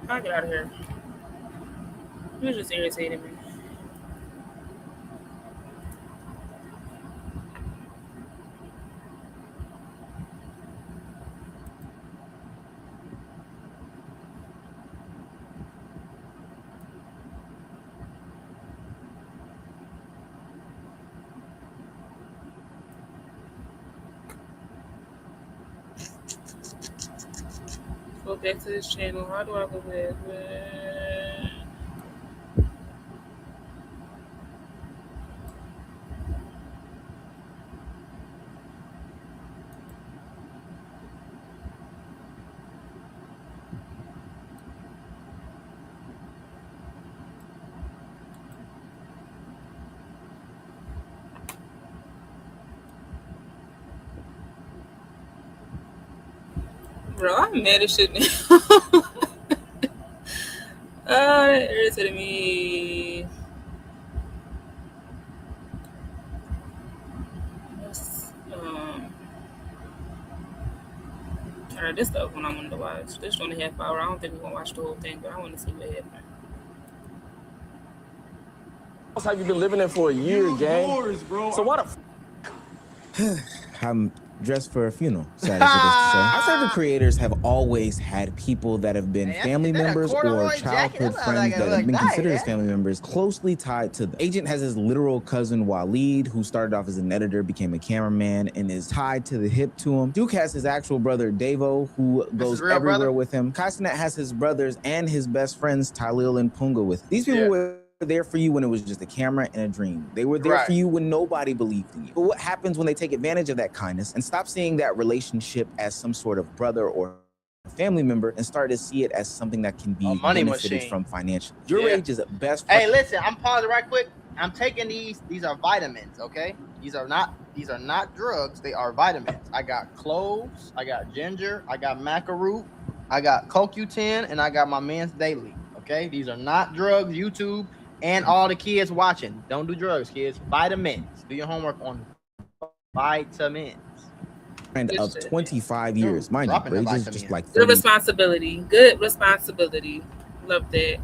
I'll get out of here. It was just irritating me. Go back to this channel. How do I go back? Bro, I'm mad as shit now. Oh, that irritated me. Alright, this stuff when I wanted to watch. This 1.5 hour. I don't think we're gonna watch the whole thing, but I want to see what happened. Have you been living there for a year, gang? Yours, bro. So what I'm dressed for a funeral, sad as it is to say. Our favorite creators have always had people that have been family members or childhood friends that have been considered as family members closely tied to them. Agent has his literal cousin Waleed, who started off as an editor, became a cameraman, and is tied to the hip to him. Duke has his actual brother Davo, who goes everywhere with him. Kaisenet has his brothers and his best friends Tylil and Punga with him. These people were there for you when it was just a camera and a dream. They were there for you when nobody believed in you. But what happens when they take advantage of that kindness and stop seeing that relationship as some sort of brother or family member and start to see it as something that can be benefited from financially? YourRage is at best. Hey, listen, I'm pausing right quick. I'm taking these. These are vitamins, okay? These are not drugs. They are vitamins. I got cloves, I got ginger, I got maca root, I got CoQ10, and I got my man's daily. Okay, these are not drugs. YouTube and all the kids watching, don't do drugs, kids. Vitamins. Do your homework on vitamins. Friend of 25 years. Mind you, Rage is just like 30 good responsibility. Good responsibility. Love that.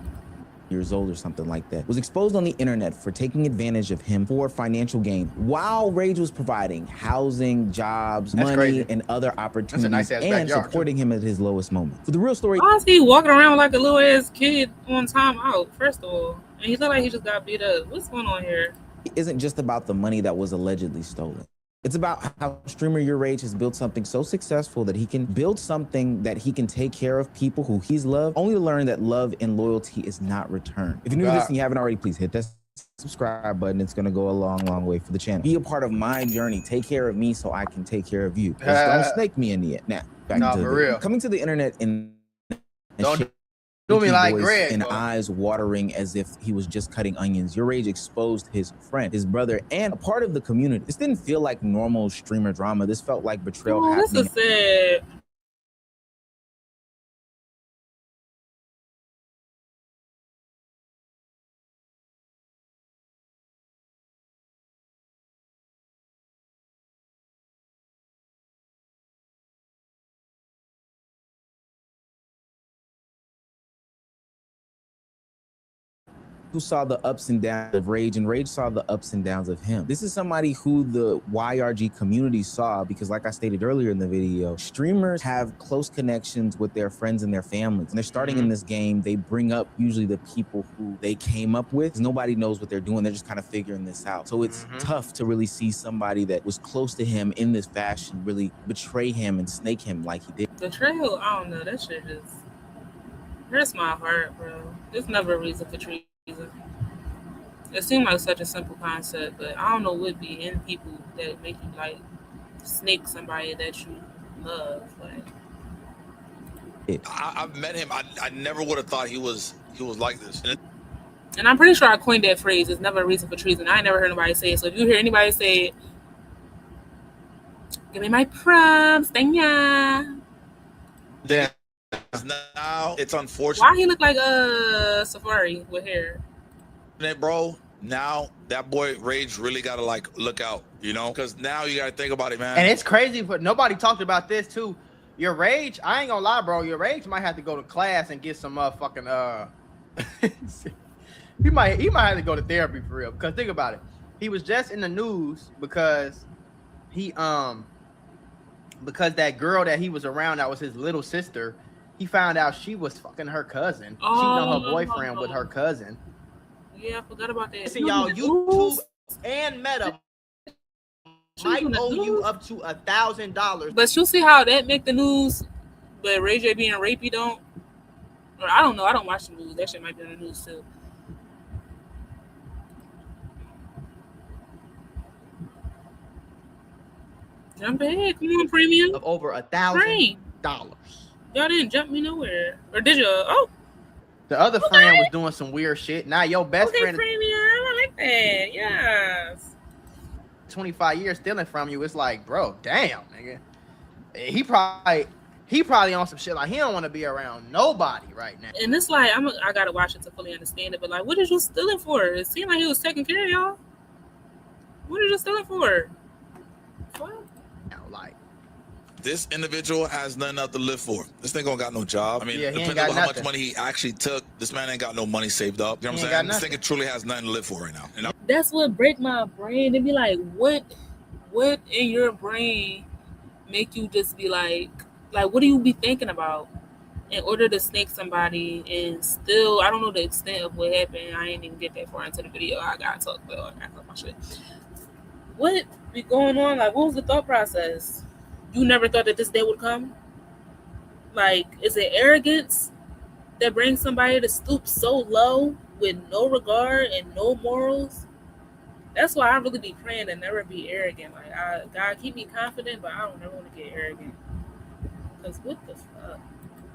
years old or something like that, was exposed on the internet for taking advantage of him for financial gain while Rage was providing housing, jobs, money, and other opportunities and supporting him at his lowest moment. For the real story, why is he walking around like a little ass kid on time out, first of all? And he looked like he just got beat up. What's going on here? isn't just about the money that was allegedly stolen. It's about how streamer YourRage has built something so successful that he can build something that he can take care of people who he's loved, only to learn that love and loyalty is not returned. If you're new to this and you haven't already, please hit that subscribe button. It's gonna go a long, long way for the channel. Be a part of my journey. Take care of me so I can take care of you. Just don't snake me in the end. Now, back to the video. Coming to the internet and do me like Greg, and eyes watering as if he was just cutting onions. YourRage exposed his friend, his brother, and a part of the community. This didn't feel like normal streamer drama. This felt like betrayal happening. This is sad. Who saw the ups and downs of Rage, and Rage saw the ups and downs of him. This is somebody who the YRG community saw, because like I stated earlier in the video, streamers have close connections with their friends and their families. And they're starting in this game, they bring up usually the people who they came up with. Nobody knows what they're doing. They're just kind of figuring this out. So it's tough to really see somebody that was close to him in this fashion really betray him and snake him like he did. Betrayal, I don't know, that shit just hurts my heart, bro. There's never a reason for treason. It seemed like such a simple concept, but I don't know what be in people that make you like snake somebody that you love. Like, I've met him. I never would have thought he was like this. And I'm pretty sure I coined that phrase. It's never a reason for treason. I ain't never heard nobody say it. So if you hear anybody say it, give me my props, Danya. Yeah. Now it's unfortunate. Why he look like Safari with hair? Bro, now that boy Rage really gotta like look out, you know, because now you gotta think about it, man. And it's crazy, but nobody talked about this too. YourRage, I ain't gonna lie, bro. YourRage might have to go to class and get some motherfucking he might have to go to therapy for real. Because think about it, he was just in the news because he because that girl that he was around that was his little sister. He found out she was fucking her cousin, cheating on her boyfriend with her cousin. Yeah, I forgot about that. Listen, y'all, YouTube and Meta might owe you up to $1,000. But you see how that make the news, but Ray J being rapey don't? Or I don't know. I don't watch the news. That shit might be in the news too. Jump ahead. Come on, premium. Of over $1,000. Y'all didn't jump me nowhere. Or did you? Oh. The other friend was doing some weird shit. Now your best friend premium. I like that. Yes. 25 years stealing from you. It's like, bro, damn, nigga. He probably on some shit like he don't want to be around nobody right now. And it's like I gotta watch it to fully understand it. But like, what is you stealing for? It seemed like he was taking care of y'all. What are you stealing for? What? Like, this individual has nothing else to live for. This nigga don't got no job. I mean, yeah, depending on how much money he actually took, this man ain't got no money saved up. You know what I'm saying? This nigga truly has nothing to live for right now. You know? That's what break my brain. It'd be like, what in your brain make you just be like what do you be thinking about in order to snake somebody? And still, I don't know the extent of what happened. I ain't even get that far into the video. I gotta talk about my shit. What be going on? Like, what was the thought process? You never thought that this day would come? Like, is it arrogance that brings somebody to stoop so low with no regard and no morals? That's why I really be praying to never be arrogant. Like, God, keep me confident, but I don't ever want to get arrogant. Because what the fuck?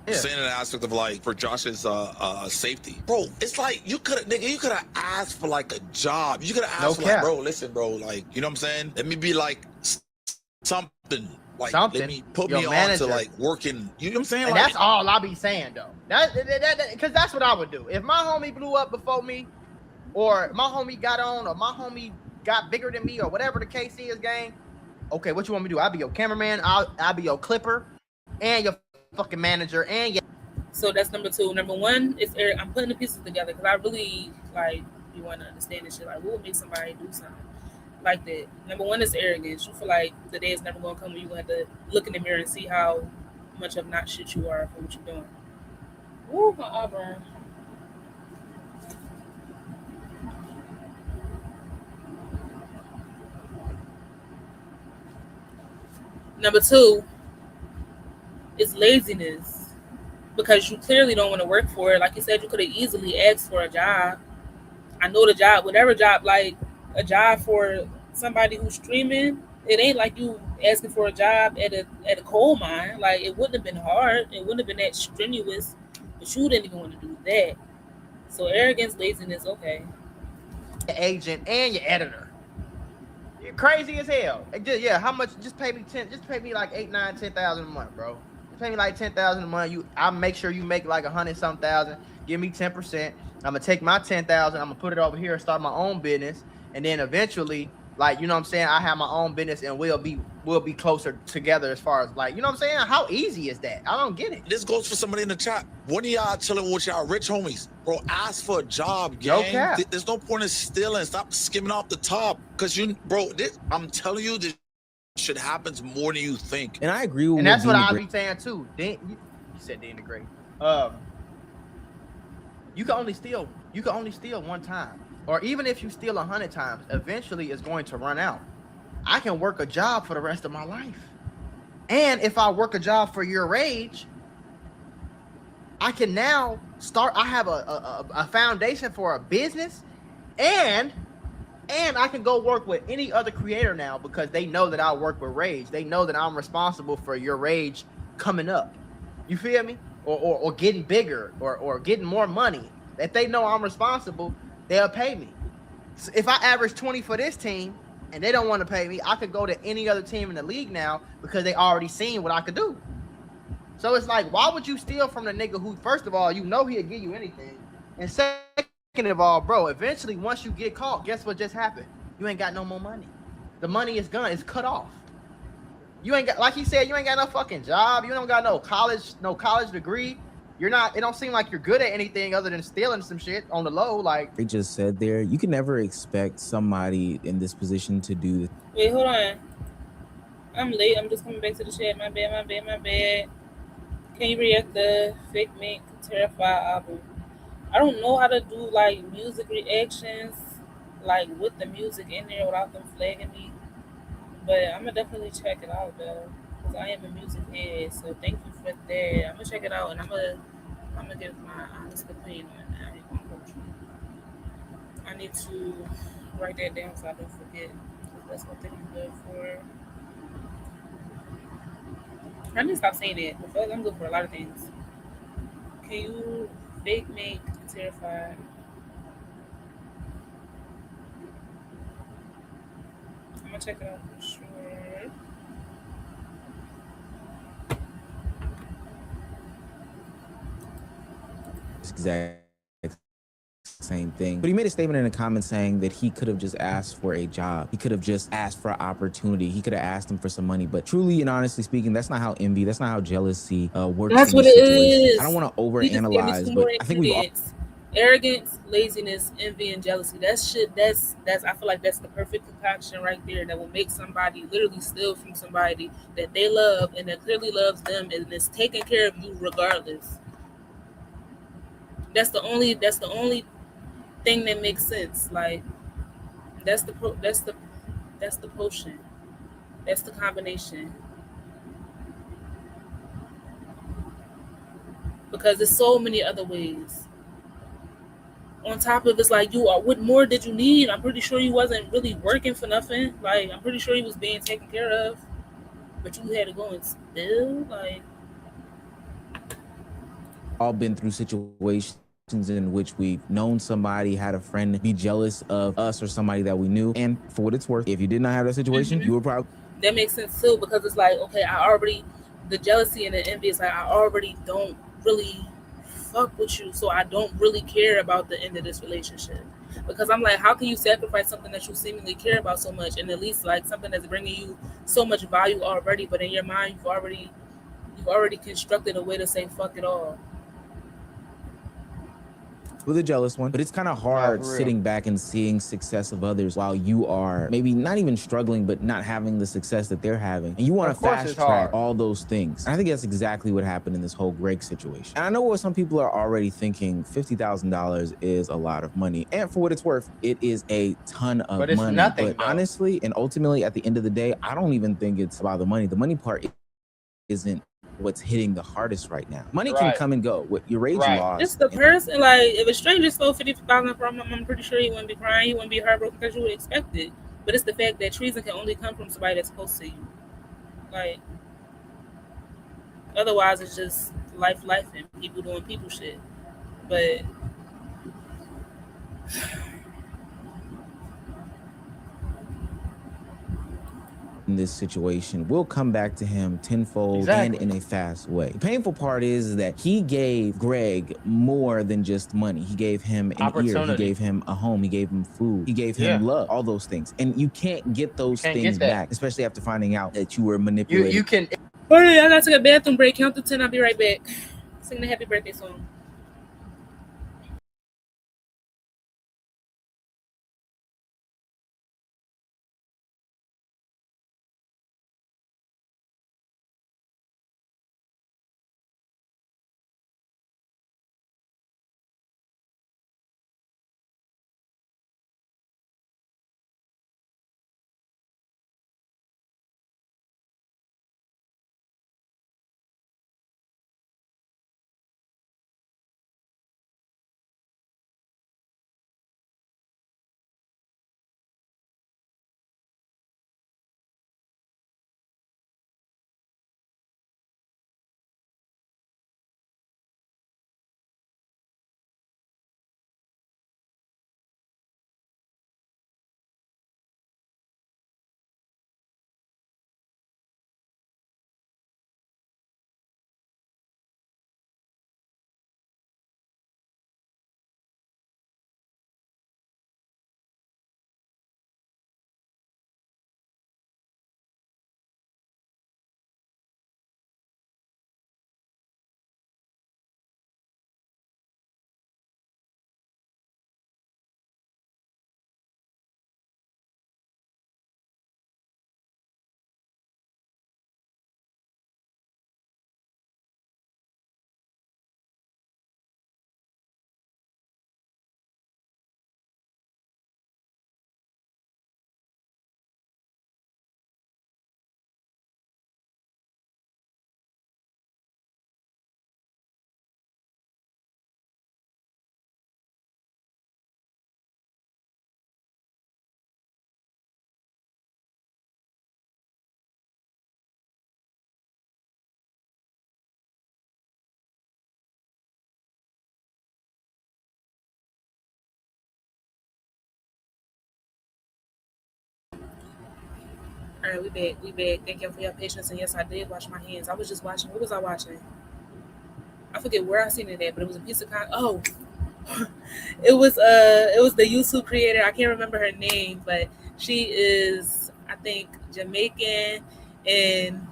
Yeah. Saying an aspect of like for Josh's safety, bro. It's like you could have asked for like a job. You could have asked for like, bro, listen, bro, like, you know what I'm saying? Let me be like something. Like, let me put me on to like working. You know what I'm saying? And like, that's all I be saying though. That because that's what I would do. If my homie blew up before me, or my homie got on, or my homie got bigger than me, or whatever the case is, gang. Okay, what you want me to do? I'll be your cameraman. I'll be your clipper, and your fucking manager, and your. So that's number two. Number one is I'm putting the pieces together because I really like you want to understand this shit. Like, what would make somebody do something like that? Number one is arrogance. You feel like the day is never gonna come when you're gonna have to look in the mirror and see how much of not shit you are for what you're doing. Ooh, my eyebrow. Number two is laziness, because you clearly don't want to work for it. Like you said, you could have easily asked for a job. I know the job, whatever job, like a job for somebody who's streaming, it ain't like you asking for a job at a coal mine. Like, it wouldn't have been hard. It wouldn't have been that strenuous, but you didn't even want to do that. So arrogance, laziness, okay. Your agent and your editor. You're crazy as hell. How much? Just pay me 10. Just pay me like 8, 9, 10,000 a month, bro. Just pay me like 10,000 a month. I'll make sure you make like 100-some thousand. Give me 10%. I'm gonna take my 10,000. I'm gonna put it over here and start my own business. And then eventually, like, you know what I'm saying, I have my own business and we'll be closer together as far as, like, you know what I'm saying? How easy is that? I don't get it. This goes for somebody in the chat. One of y'all chilling with y'all rich homies, bro, ask for a job, gang. No cap. There's no point in stealing. Stop skimming off the top. Because I'm telling you, this shit happens more than you think. And I agree with And that's what I be saying too. You said denigrate. You can only steal one time. Or even if you steal 100 times, eventually it's going to run out. I can work a job for the rest of my life. And if I work a job for YourRage, I can now start. I have a foundation for a business, and I can go work with any other creator now because they know that I work with Rage. They know that I'm responsible for YourRage coming up. You feel me? Or getting bigger or getting more money. If they know I'm responsible, they'll pay me. So if I average 20 for this team and they don't want to pay me, I could go to any other team in the league now because they already seen what I could do. So it's like, why would you steal from the nigga who, first of all, you know he'll give you anything, and second of all, bro, eventually once you get caught, guess what just happened? You ain't got no more money. The money is gone. It's cut off. You ain't got, like he said, you ain't got no fucking job. You don't got no college degree. You're not, it don't seem like you're good at anything other than stealing some shit on the low. Like they just said there, you can never expect somebody in this position to do this. Wait, hold on. I'm late. I'm just coming back to the chat. My bad. Can you react the Fake Mink Terrify album? I don't know how to do like music reactions, like with the music in there without them flagging me. But I'm gonna definitely check it out though, because I am a music head. So thank you for that. I'm gonna check it out and I'm gonna give my honest opinion on that. I ain't gonna hold you. I need to write that down so I don't forget. That's what thing I'm good for. I need to stop saying that. Because I'm good for a lot of things. Can you Fake Mink Terrified? I'm gonna check it out for sure. Exact same thing. But he made a statement in the comments saying that he could have just asked for a job. He could have just asked for opportunity. He could have asked him for some money. But truly and honestly speaking, that's not how envy, that's not how jealousy works. That's what it is. I don't want to overanalyze, but I think we all... Arrogance, laziness, envy, and jealousy. That's shit. That's. I feel like that's the perfect concoction right there that will make somebody literally steal from somebody that they love and that clearly loves them and is taking care of you regardless. That's the only thing that makes sense. Like that's the potion. That's the combination. Because there's so many other ways. On top of it's like, what more did you need? I'm pretty sure you wasn't really working for nothing. Like, I'm pretty sure you was being taken care of, but you had to go and steal. Like, all been through situations in which we've known somebody, had a friend be jealous of us or somebody that we knew. And for what it's worth, if you did not have that situation, you were probably... That makes sense too, because it's like, okay, the jealousy and the envy is like, I already don't really fuck with you, so I don't really care about the end of this relationship. Because I'm like, how can you sacrifice something that you seemingly care about so much, and at least like something that's bringing you so much value already, but in your mind you've already constructed a way to say fuck it all. with a jealous one, but it's kind of hard sitting back and seeing success of others while you are maybe not even struggling, but not having the success that they're having. And you want to fast track all those things. And I think that's exactly what happened in this whole Greg situation. And I know what some people are already thinking, $50,000 is a lot of money. And for what it's worth, it is a ton of money. But it's nothing, but honestly, and ultimately at the end of the day, I don't even think it's about the money. The money part isn't what's hitting the hardest right now. Money can come and go. What your rage lost. It's the person, like, if a stranger stole $50,000 from him, I'm pretty sure he wouldn't be crying, he wouldn't be heartbroken because you would expect it. But it's the fact that treason can only come from somebody that's close to you. Like, otherwise it's just life and people doing people shit. But in this situation will come back to him tenfold and in a fast way. The painful part is that he gave Greg more than just money. He gave him an ear, he gave him a home, he gave him food, he gave him love, all those things. And you can't get those things back, especially after finding out that you were manipulated. You can. All right, I gotta take a bathroom break. Count to 10, I'll be right back. Sing the happy birthday song. All right, we back. Thank you for your patience. And yes, I did wash my hands. I was just watching. What was I watching? I forget where I seen it at, but it was a piece of it was the YouTube creator. I can't remember her name, but she is, I think, Jamaican, and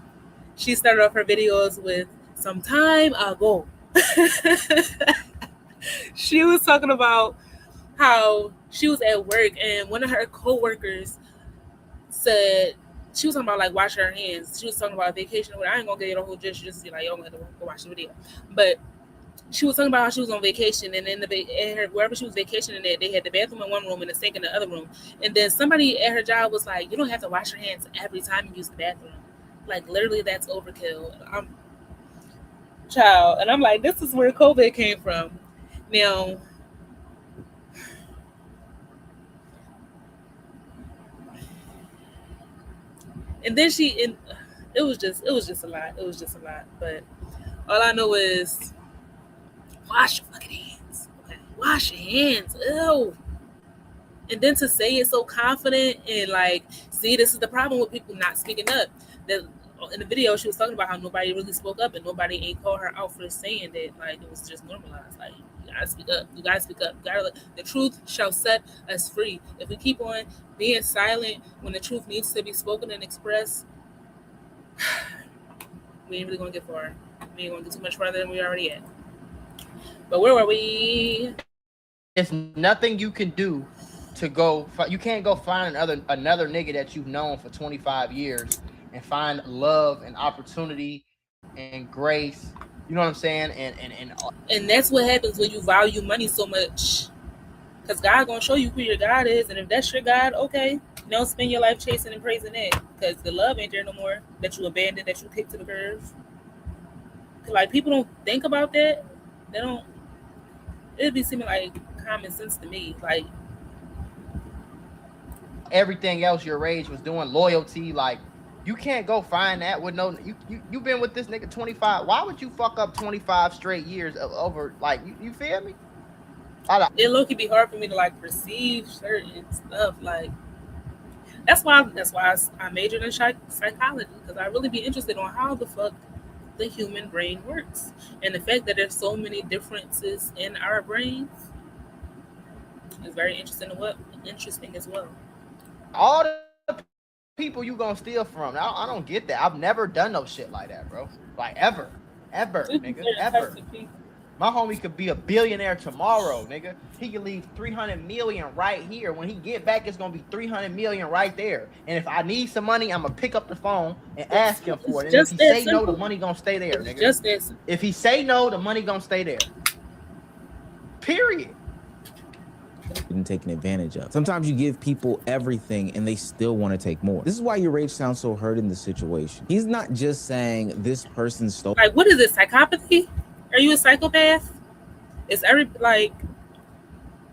she started off her videos with "some time ago." She was talking about how she was at work and one of her coworkers said, she was talking about like wash her hands. She was talking about a vacation. I ain't gonna get the whole gist. Just be like, yo, I'm gonna go watch the video. But she was talking about how she was on vacation, and in wherever she was vacationing at, they had the bathroom in one room and the sink in the other room. And then somebody at her job was like, you don't have to wash your hands every time you use the bathroom. Like, literally, that's overkill. And I'm like, this is where COVID came from. Now, and then it was just a lot. It was just a lot. But all I know is wash your fucking hands. Okay, wash your hands. Ew. And then to say it so confident and like, see, this is the problem with people not speaking up. That in the video she was talking about how nobody really spoke up and nobody ain't called her out for saying that. Like, it was just normalized. Like, you gotta speak up. You gotta speak up. The truth shall set us free. If we keep on being silent when the truth needs to be spoken and expressed, we ain't really gonna get far. We ain't gonna get too much further than we already at. But where were we? There's nothing you can do to go. You can't go find another nigga that you've known for 25 years and find love and opportunity and grace. You know what I'm saying? And that's what happens when you value money so much. Because God gonna show you who your God is, and if that's your God, okay, don't spend your life chasing and praising that, because the love ain't there no more. That you abandoned, that you kicked to the curb. Like, people don't think about that. They don't. It'd be seeming like common sense to me. Like, everything else YourRage was doing, loyalty, like, you can't go find that with no. You've been with this nigga 25. Why would you fuck up 25 straight years over? Like, you feel me? It low key be hard for me to like perceive certain stuff. Like, that's why I majored in psychology, because I really be interested on how the fuck the human brain works, and the fact that there's so many differences in our brains is very interesting as well. All the people you gonna steal from, I don't get that. I've never done no shit like that, bro. Like, ever, nigga, ever. My homie could be a billionaire tomorrow, nigga. He could leave 300 million right here. When he get back, it's gonna be 300 million right there. And if I need some money, I'm gonna pick up the phone and ask him for it. And if he say no, the money gonna stay there, nigga. Just this. If he say no, the money gonna stay there. Period. And taken advantage of. Sometimes you give people everything and they still want to take more. This is why YourRage sounds so hurt in this situation. He's not just saying this person stole. Like, what is it? Psychopathy? Are you a psychopath? It's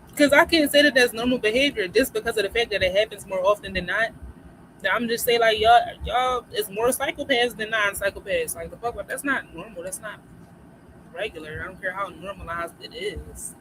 because I can't say that that's normal behavior just because of the fact that it happens more often than not. I'm just saying, like, y'all, it's more psychopaths than non-psychopaths. Like, the fuck, but that's not normal. That's not regular. I don't care how normalized it is.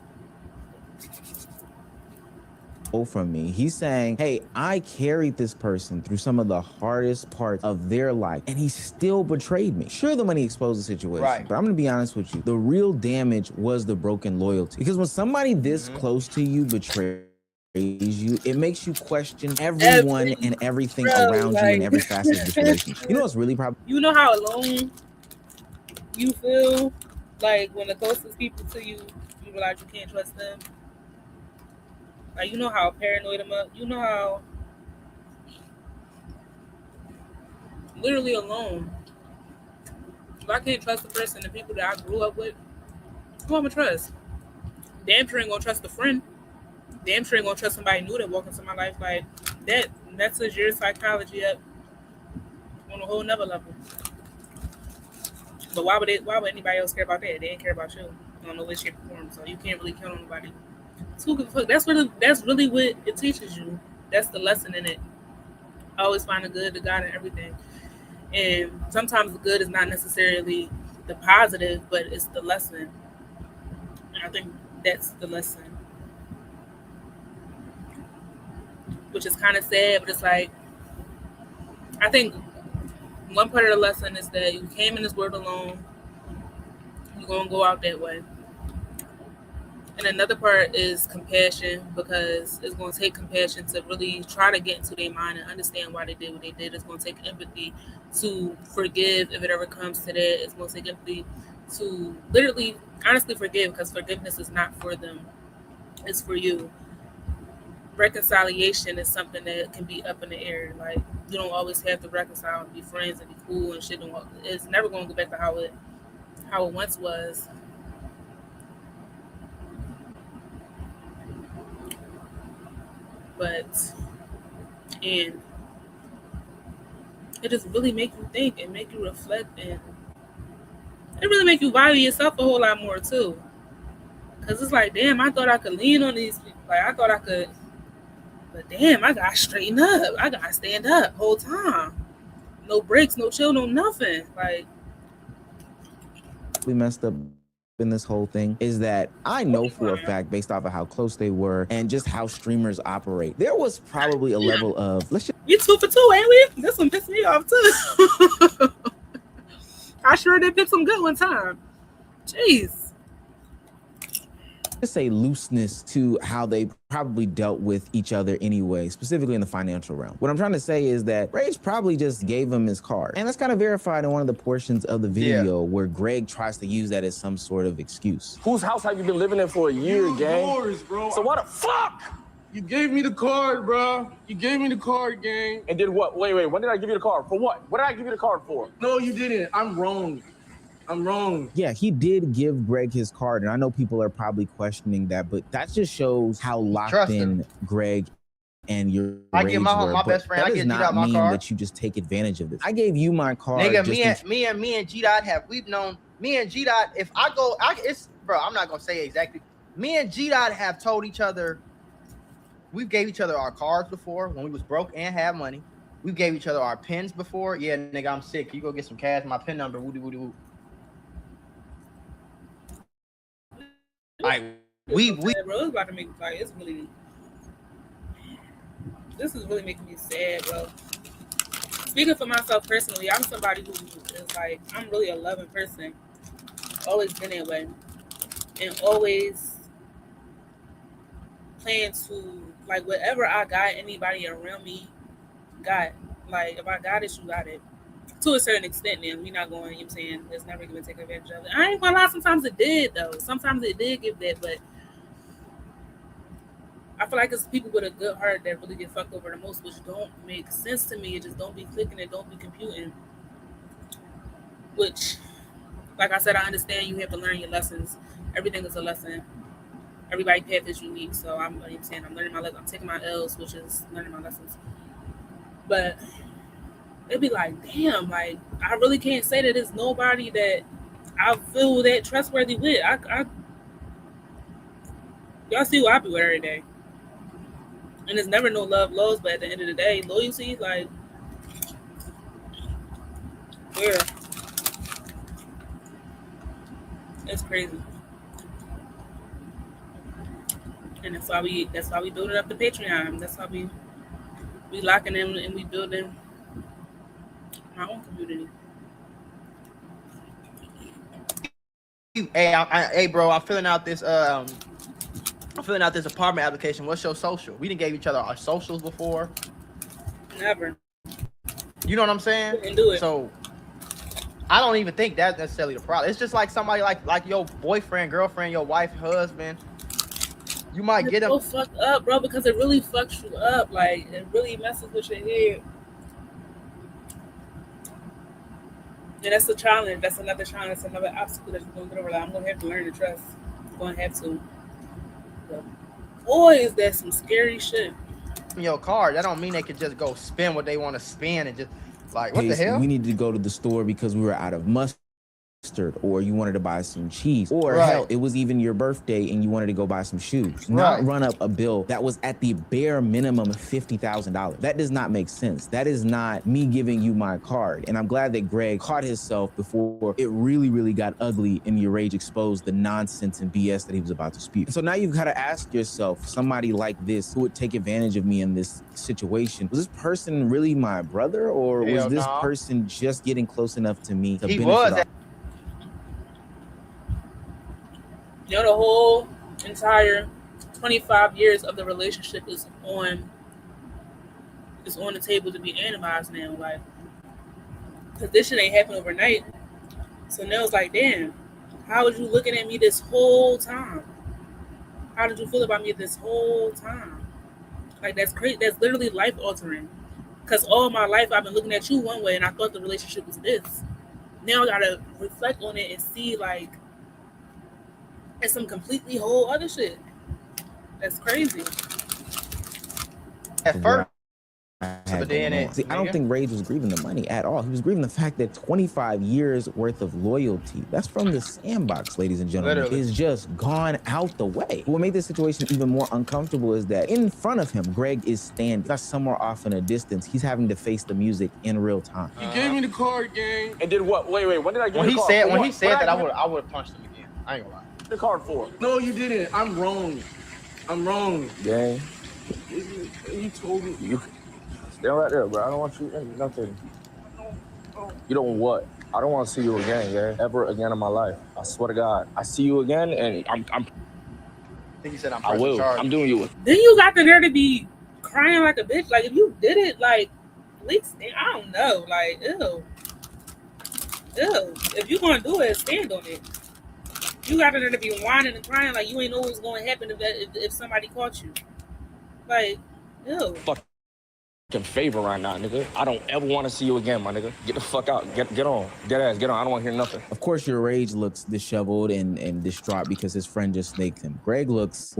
From me, he's saying, hey, I carried this person through some of the hardest parts of their life and he still betrayed me. Sure, the money exposed the situation, right, but I'm gonna be honest with you, the real damage was the broken loyalty, because when somebody this close to you betrays you, it makes you question everyone and everything around you in every facet of this relationship. You know what's really probably, you know how alone you feel, like, when the closest people to you realize you can't trust them. Like, you know how paranoid I'm up. You know how literally alone. If I can't trust the person, the people that I grew up with, who I'm gonna trust? Damn sure ain't gonna trust a friend. Damn sure ain't gonna trust somebody new that walk into my life. Like, that messes your psychology up on a whole nother level. But why would anybody else care about that? They didn't care about you on no way, shape, or form. So you can't really count on nobody. That's really what it teaches you. That's the lesson in it. Always find the good, the God in everything. And sometimes the good is not necessarily the positive, but it's the lesson. And I think that's the lesson. Which is kind of sad, but it's like, I think one part of the lesson is that you came in this world alone. You're going to go out that way. And another part is compassion, because it's going to take compassion to really try to get into their mind and understand why they did what they did. It's going to take empathy to forgive if it ever comes to that. It's going to take empathy to literally, honestly forgive, because forgiveness is not for them. It's for you. Reconciliation is something that can be up in the air. Like, you don't always have to reconcile and be friends and be cool and shit. It's never going to go back to how it once was. And it just really make you think and make you reflect, and it really make you value yourself a whole lot more too. Cause it's like, damn, I thought I could lean on these people. Like, I thought I could, but damn, I gotta straighten up. I gotta stand up whole time. No breaks, no chill, no nothing. Like, we messed up in this whole thing is that I know for a fact, based off of how close they were and just how streamers operate, there was probably a level of, you 2 for 2, ain't we? This one pissed me off too. I sure did pick some good one time. Jeez. say looseness to how they probably dealt with each other anyway, specifically in the financial realm. What I'm trying to say is that Rage probably just gave him his card. And that's kind of verified in one of the portions of the video where Greg tries to use that as some sort of excuse. Whose house have you been living in for a year, gang? Yours, bro. So what the fuck? You gave me the card, bro. You gave me the card, gang. And did what? Wait, when did I give you the card? For what? What did I give you the card for? No, you didn't. I'm wrong. I'm wrong. Yeah, he did give Greg his card, and I know people are probably questioning that, but that just shows how locked in Greg and your I give my best friend. I give G-Dot my card. That you just take advantage of this. I gave you my card. Nigga, me and G-Dot we've known. Me and G-Dot. If I go, it's bro. I'm not gonna say exactly. Me and G-Dot have told each other. We gave each other our cards before when we was broke and had money. We gave each other our pins before. Yeah, nigga, I'm sick. You go get some cash. My pin number. Woody woody woo. Like we bro, it's about to make like it's really. This is really making me sad, bro. Speaking for myself personally, I'm somebody who is like I'm really a loving person. Always been that way, and always plan to like whatever I got. Anybody around me got like if I got it, you got it. To a certain extent, then we're not going, you know what I'm saying? It's never going to take advantage of it. I ain't going to lie, sometimes it did, though. Sometimes it did give that, but I feel like it's people with a good heart that really get fucked over the most, which don't make sense to me. It just don't be clicking, it don't be computing. Which, like I said, I understand you have to learn your lessons. Everything is a lesson. Everybody's path is unique, so I'm, you know what I'm saying, I'm learning my lessons. I'm taking my L's, which is learning my lessons. But it'd be like, damn, like I really can't say that there's nobody that I feel that trustworthy with. Y'all see what I be with every day. And there's never no love lost, but at the end of the day, loyalty, like, yeah. It's crazy. And that's why we building up the Patreon. That's why we locking in and we building my own community. Hey, bro, I'm filling out this apartment application. What's your social? We didn't gave each other our socials before. Never. You know what I'm saying? Didn't do it. So I don't even think that's necessarily the problem. It's just like somebody like your boyfriend, girlfriend, your wife, husband. You might get them so fucked up, bro, because it really fucks you up. Like it really messes with your head. And that's a challenge. That's another challenge. That's another obstacle that you're going to get over. Like, I'm going to have to learn to trust. I'm going to have to. But boy, is that some scary shit. Your card, that don't mean they could just go spend what they want to spend and just like, what the hell? We needed to go to the store because we were out of mustard, or you wanted to buy some cheese, or hell, it was even your birthday and you wanted to go buy some shoes. Not run up a bill that was at the bare minimum of $50,000. That does not make sense. That is not me giving you my card. And I'm glad that Greg caught himself before it really, really got ugly and YourRage exposed the nonsense and BS that he was about to spew. And so now you've got to ask yourself, somebody like this who would take advantage of me in this situation, was this person really my brother, or was this person just getting close enough to me to benefit off? You know, the whole entire 25 years of the relationship is on the table to be analyzed now. Like, because this shit ain't happen overnight. So now it's like, damn, how was you looking at me this whole time? How did you feel about me this whole time? Like, that's crazy. That's literally life altering. Because all my life I've been looking at you one way and I thought the relationship was this. Now I gotta reflect on it and see, like, it's some completely whole other shit. That's crazy. At first, See, I don't think Rage was grieving the money at all. He was grieving the fact that 25 years worth of loyalty, that's from the sandbox, ladies and gentlemen, is just gone out the way. What made this situation even more uncomfortable is that in front of him, Greg is standing. That's somewhere off in a distance. He's having to face the music in real time. You gave me the card, gang. And did what? Wait, when did I give you the card? When he said that, I would have punched him again. I ain't gonna lie. The card for? No, you didn't. I'm wrong. I'm wrong. Gang. You told me. You stay right there, bro. I don't want you nothing. You don't what? I don't want to see you again, gang. Ever again in my life. I swear to God. I see you again, and I'm I think he said I'm I pressing will. charge. I'm doing you. Then you got the nerve to be crying like a bitch. Like if you did it, like at least I don't know. Like ew. If you gonna do it, stand on it. You got the nerve to be whining and crying like you ain't know what's going to happen if somebody caught you. Like ew. Favor right now, nigga. I don't ever want to see you again, my nigga. Get the fuck out. Get on. Dead ass. Get on. I don't want to hear nothing. Of course, YourRage looks disheveled and distraught because his friend just snaked him. Greg looks.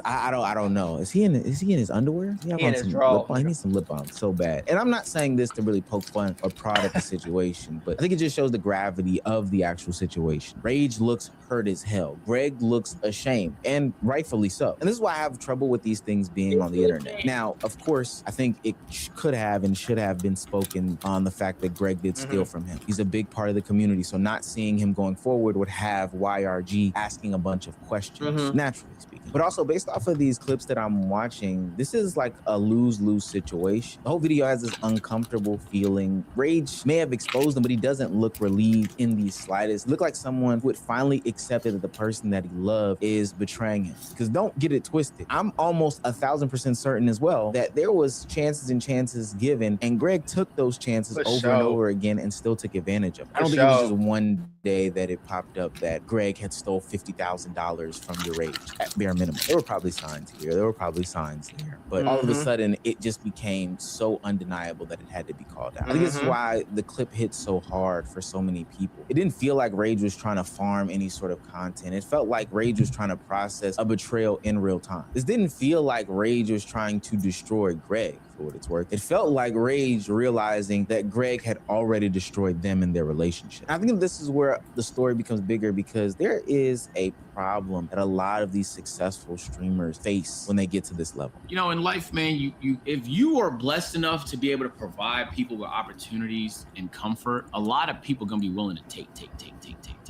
I don't know. Is he in his underwear? He in his drawers. He needs some lip balm so bad. And I'm not saying this to really poke fun or prod at the situation, but I think it just shows the gravity of the actual situation. Rage looks hurt as hell. Greg looks ashamed, and rightfully so. And this is why I have trouble with these things being on the internet. Now, of course, I think it could have and should have been spoken on the fact that Greg did steal from him. He's a big part of the community, so not seeing him going forward would have YourRage asking a bunch of questions, naturally speaking. But also, based off of these clips that I'm watching, this is like a lose-lose situation. The whole video has this uncomfortable feeling. Rage may have exposed him, but he doesn't look relieved in the slightest. Look like someone who had finally accepted that the person that he loved is betraying him. Because don't get it twisted. I'm almost 1,000% certain as well that there was chances and chances given, and Greg took those chances over and over again and still took advantage of it. I don't think it was just one day that it popped up that Greg had stole $50,000 from YourRage at bare minimum. There were probably signs here, there were probably signs there, but all of a sudden it just became so undeniable that it had to be called out. I think this is why the clip hit so hard for so many people. It didn't feel like Rage was trying to farm any sort of content. It felt like Rage was trying to process a betrayal in real time. This didn't feel like Rage was trying to destroy Greg, for what it's worth. It felt like Rage realizing that Greg had already destroyed them in their relationship. I think this is where the story becomes bigger, because there is a problem that a lot of these successful streamers face when they get to this level. You know, in life, man, you if you are blessed enough to be able to provide people with opportunities and comfort, a lot of people are gonna be willing to take.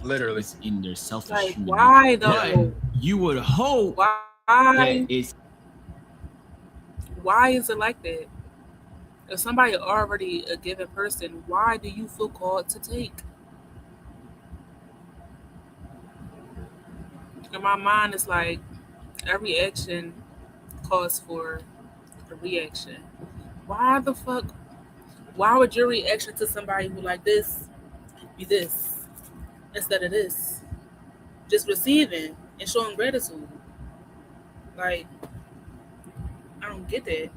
Literally. It's in their selfish Like human why nature. though? But you would hope Why? that it's Why is it like that? If somebody already a given person, why do you feel called to take? In my mind, it's like every action calls for a reaction. Why the fuck? Why would your reaction to somebody who like this be this instead of this? Just receiving and showing gratitude. Like, I don't get that.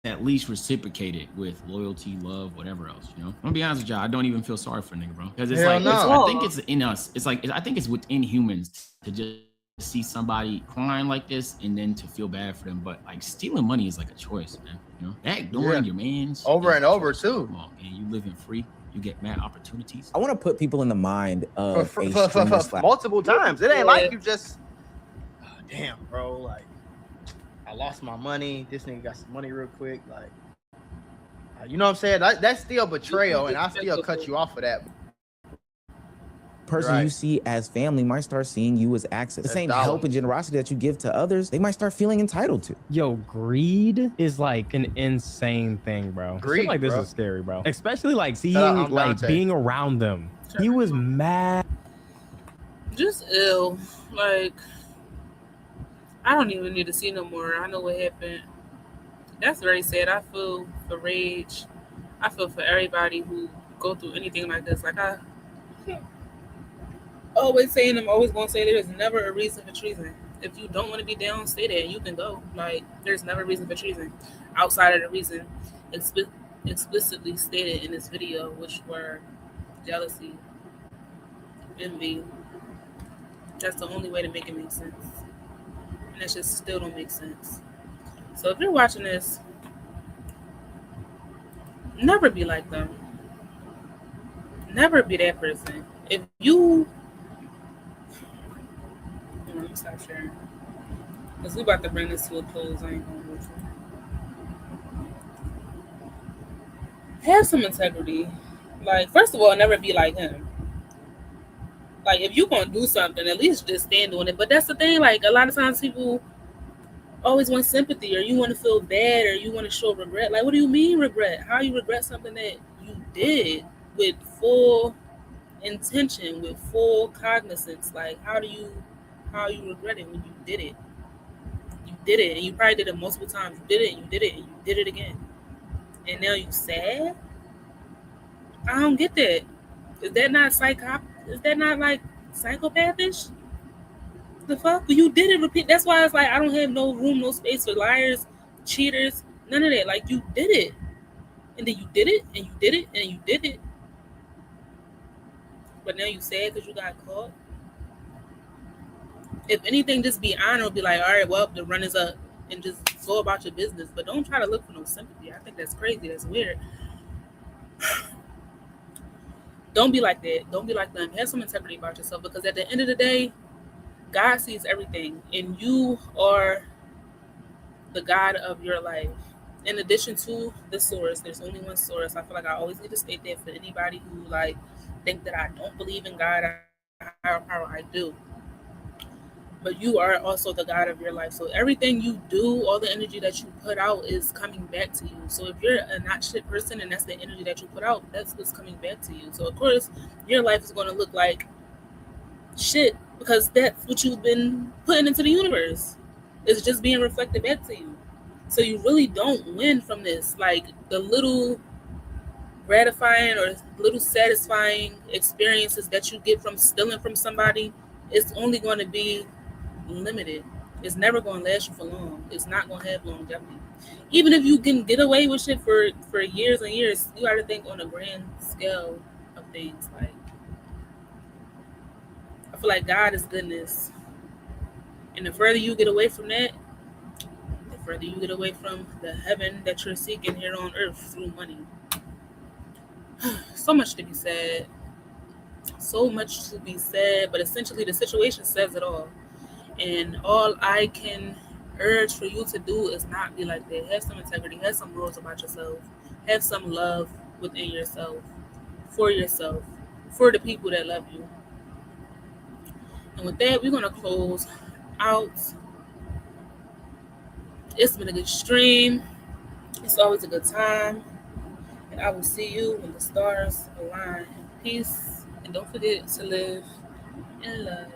at least reciprocate it with loyalty, love, whatever else, you know? I'm gonna be honest with y'all, I don't even feel sorry for a nigga, bro. Because it's like, I think it's in us. It's like, I think it's within humans to just see somebody crying like this and then to feel bad for them. But like stealing money is like a choice, man. You know, ignoring your mans over and over too. Come on, man, you living free. You get mad opportunities. I want to put people in the mind of for multiple times. It ain't like you just, damn, bro. Like, I lost my money. This nigga got some money real quick. Like, you know what I'm saying? That's still betrayal, and I still cut you off of that. Person you see as family might start seeing you as access. The same help and generosity that you give to others, they might start feeling entitled to. Yo, greed is like an insane thing, bro. Greed, I feel like this is scary, bro. Especially like seeing, like being around them. He was mad. Just ill. Like, I don't even need to see no more. I know what happened. That's very sad. I feel for Rage. I feel for everybody who go through anything like this. Like, I always saying, I'm always going to say there's never a reason for treason. If you don't want to be down, stay there. You can go. Like, there's never a reason for treason outside of the reason explicitly stated in this video, which were jealousy, envy. That's the only way to make it make sense. And that just still don't make sense. So if you're watching this, never be like them. Never be that person. If you... Let me stop sharing. Because we about to bring this to a close. I ain't gonna go through. Have some integrity. Like, first of all, never be like him. Like, if you're going to do something, at least just stand on it. But that's the thing. Like, a lot of times people always want sympathy, or you want to feel bad, or you want to show regret. Like, what do you mean regret? How you regret something that you did with full intention, with full cognizance. Like, how you regret it when you did it? You did it, and you probably did it multiple times. You did it, and you did it, and you did it again. And now you sad? I don't get that. Is that not Is that not like psychopathish? The fuck? You did it repeat. That's why it's like I don't have no room, no space for liars, cheaters, none of that. Like, you did it, and then you did it, and you did it, and you did it. But now you sad because you got caught. If anything, just be honest. Be like, all right, well, the run is up, and just go about your business. But don't try to look for no sympathy. I think that's crazy. That's weird. Don't be like that. Don't be like them. Have some integrity about yourself, because at the end of the day, God sees everything, and you are the God of your life. In addition to the source, there's only one source. I feel like I always need to state that for anybody who like think that I don't believe in God, higher power. I do. But you are also the God of your life. So everything you do, all the energy that you put out is coming back to you. So if you're a not shit person and that's the energy that you put out, that's what's coming back to you. So of course, your life is going to look like shit, because that's what you've been putting into the universe. It's just being reflected back to you. So you really don't win from this. Like, the little gratifying or little satisfying experiences that you get from stealing from somebody, it's only going to be limited. It's never going to last you for long. It's not going to have longevity. Even if you can get away with shit for years and years, you got to think on a grand scale of things. Like, I feel like God is goodness, and the further you get away from that, the further you get away from the heaven that you're seeking here on earth through money. So much to be said. So much to be said, but essentially the situation says it all. And all I can urge for you to do is not be like that. Have some integrity. Have some rules about yourself. Have some love within yourself, for the people that love you. And with that, we're going to close out. It's been a good stream. It's always a good time. And I will see you when the stars align. Peace. And don't forget to live in love.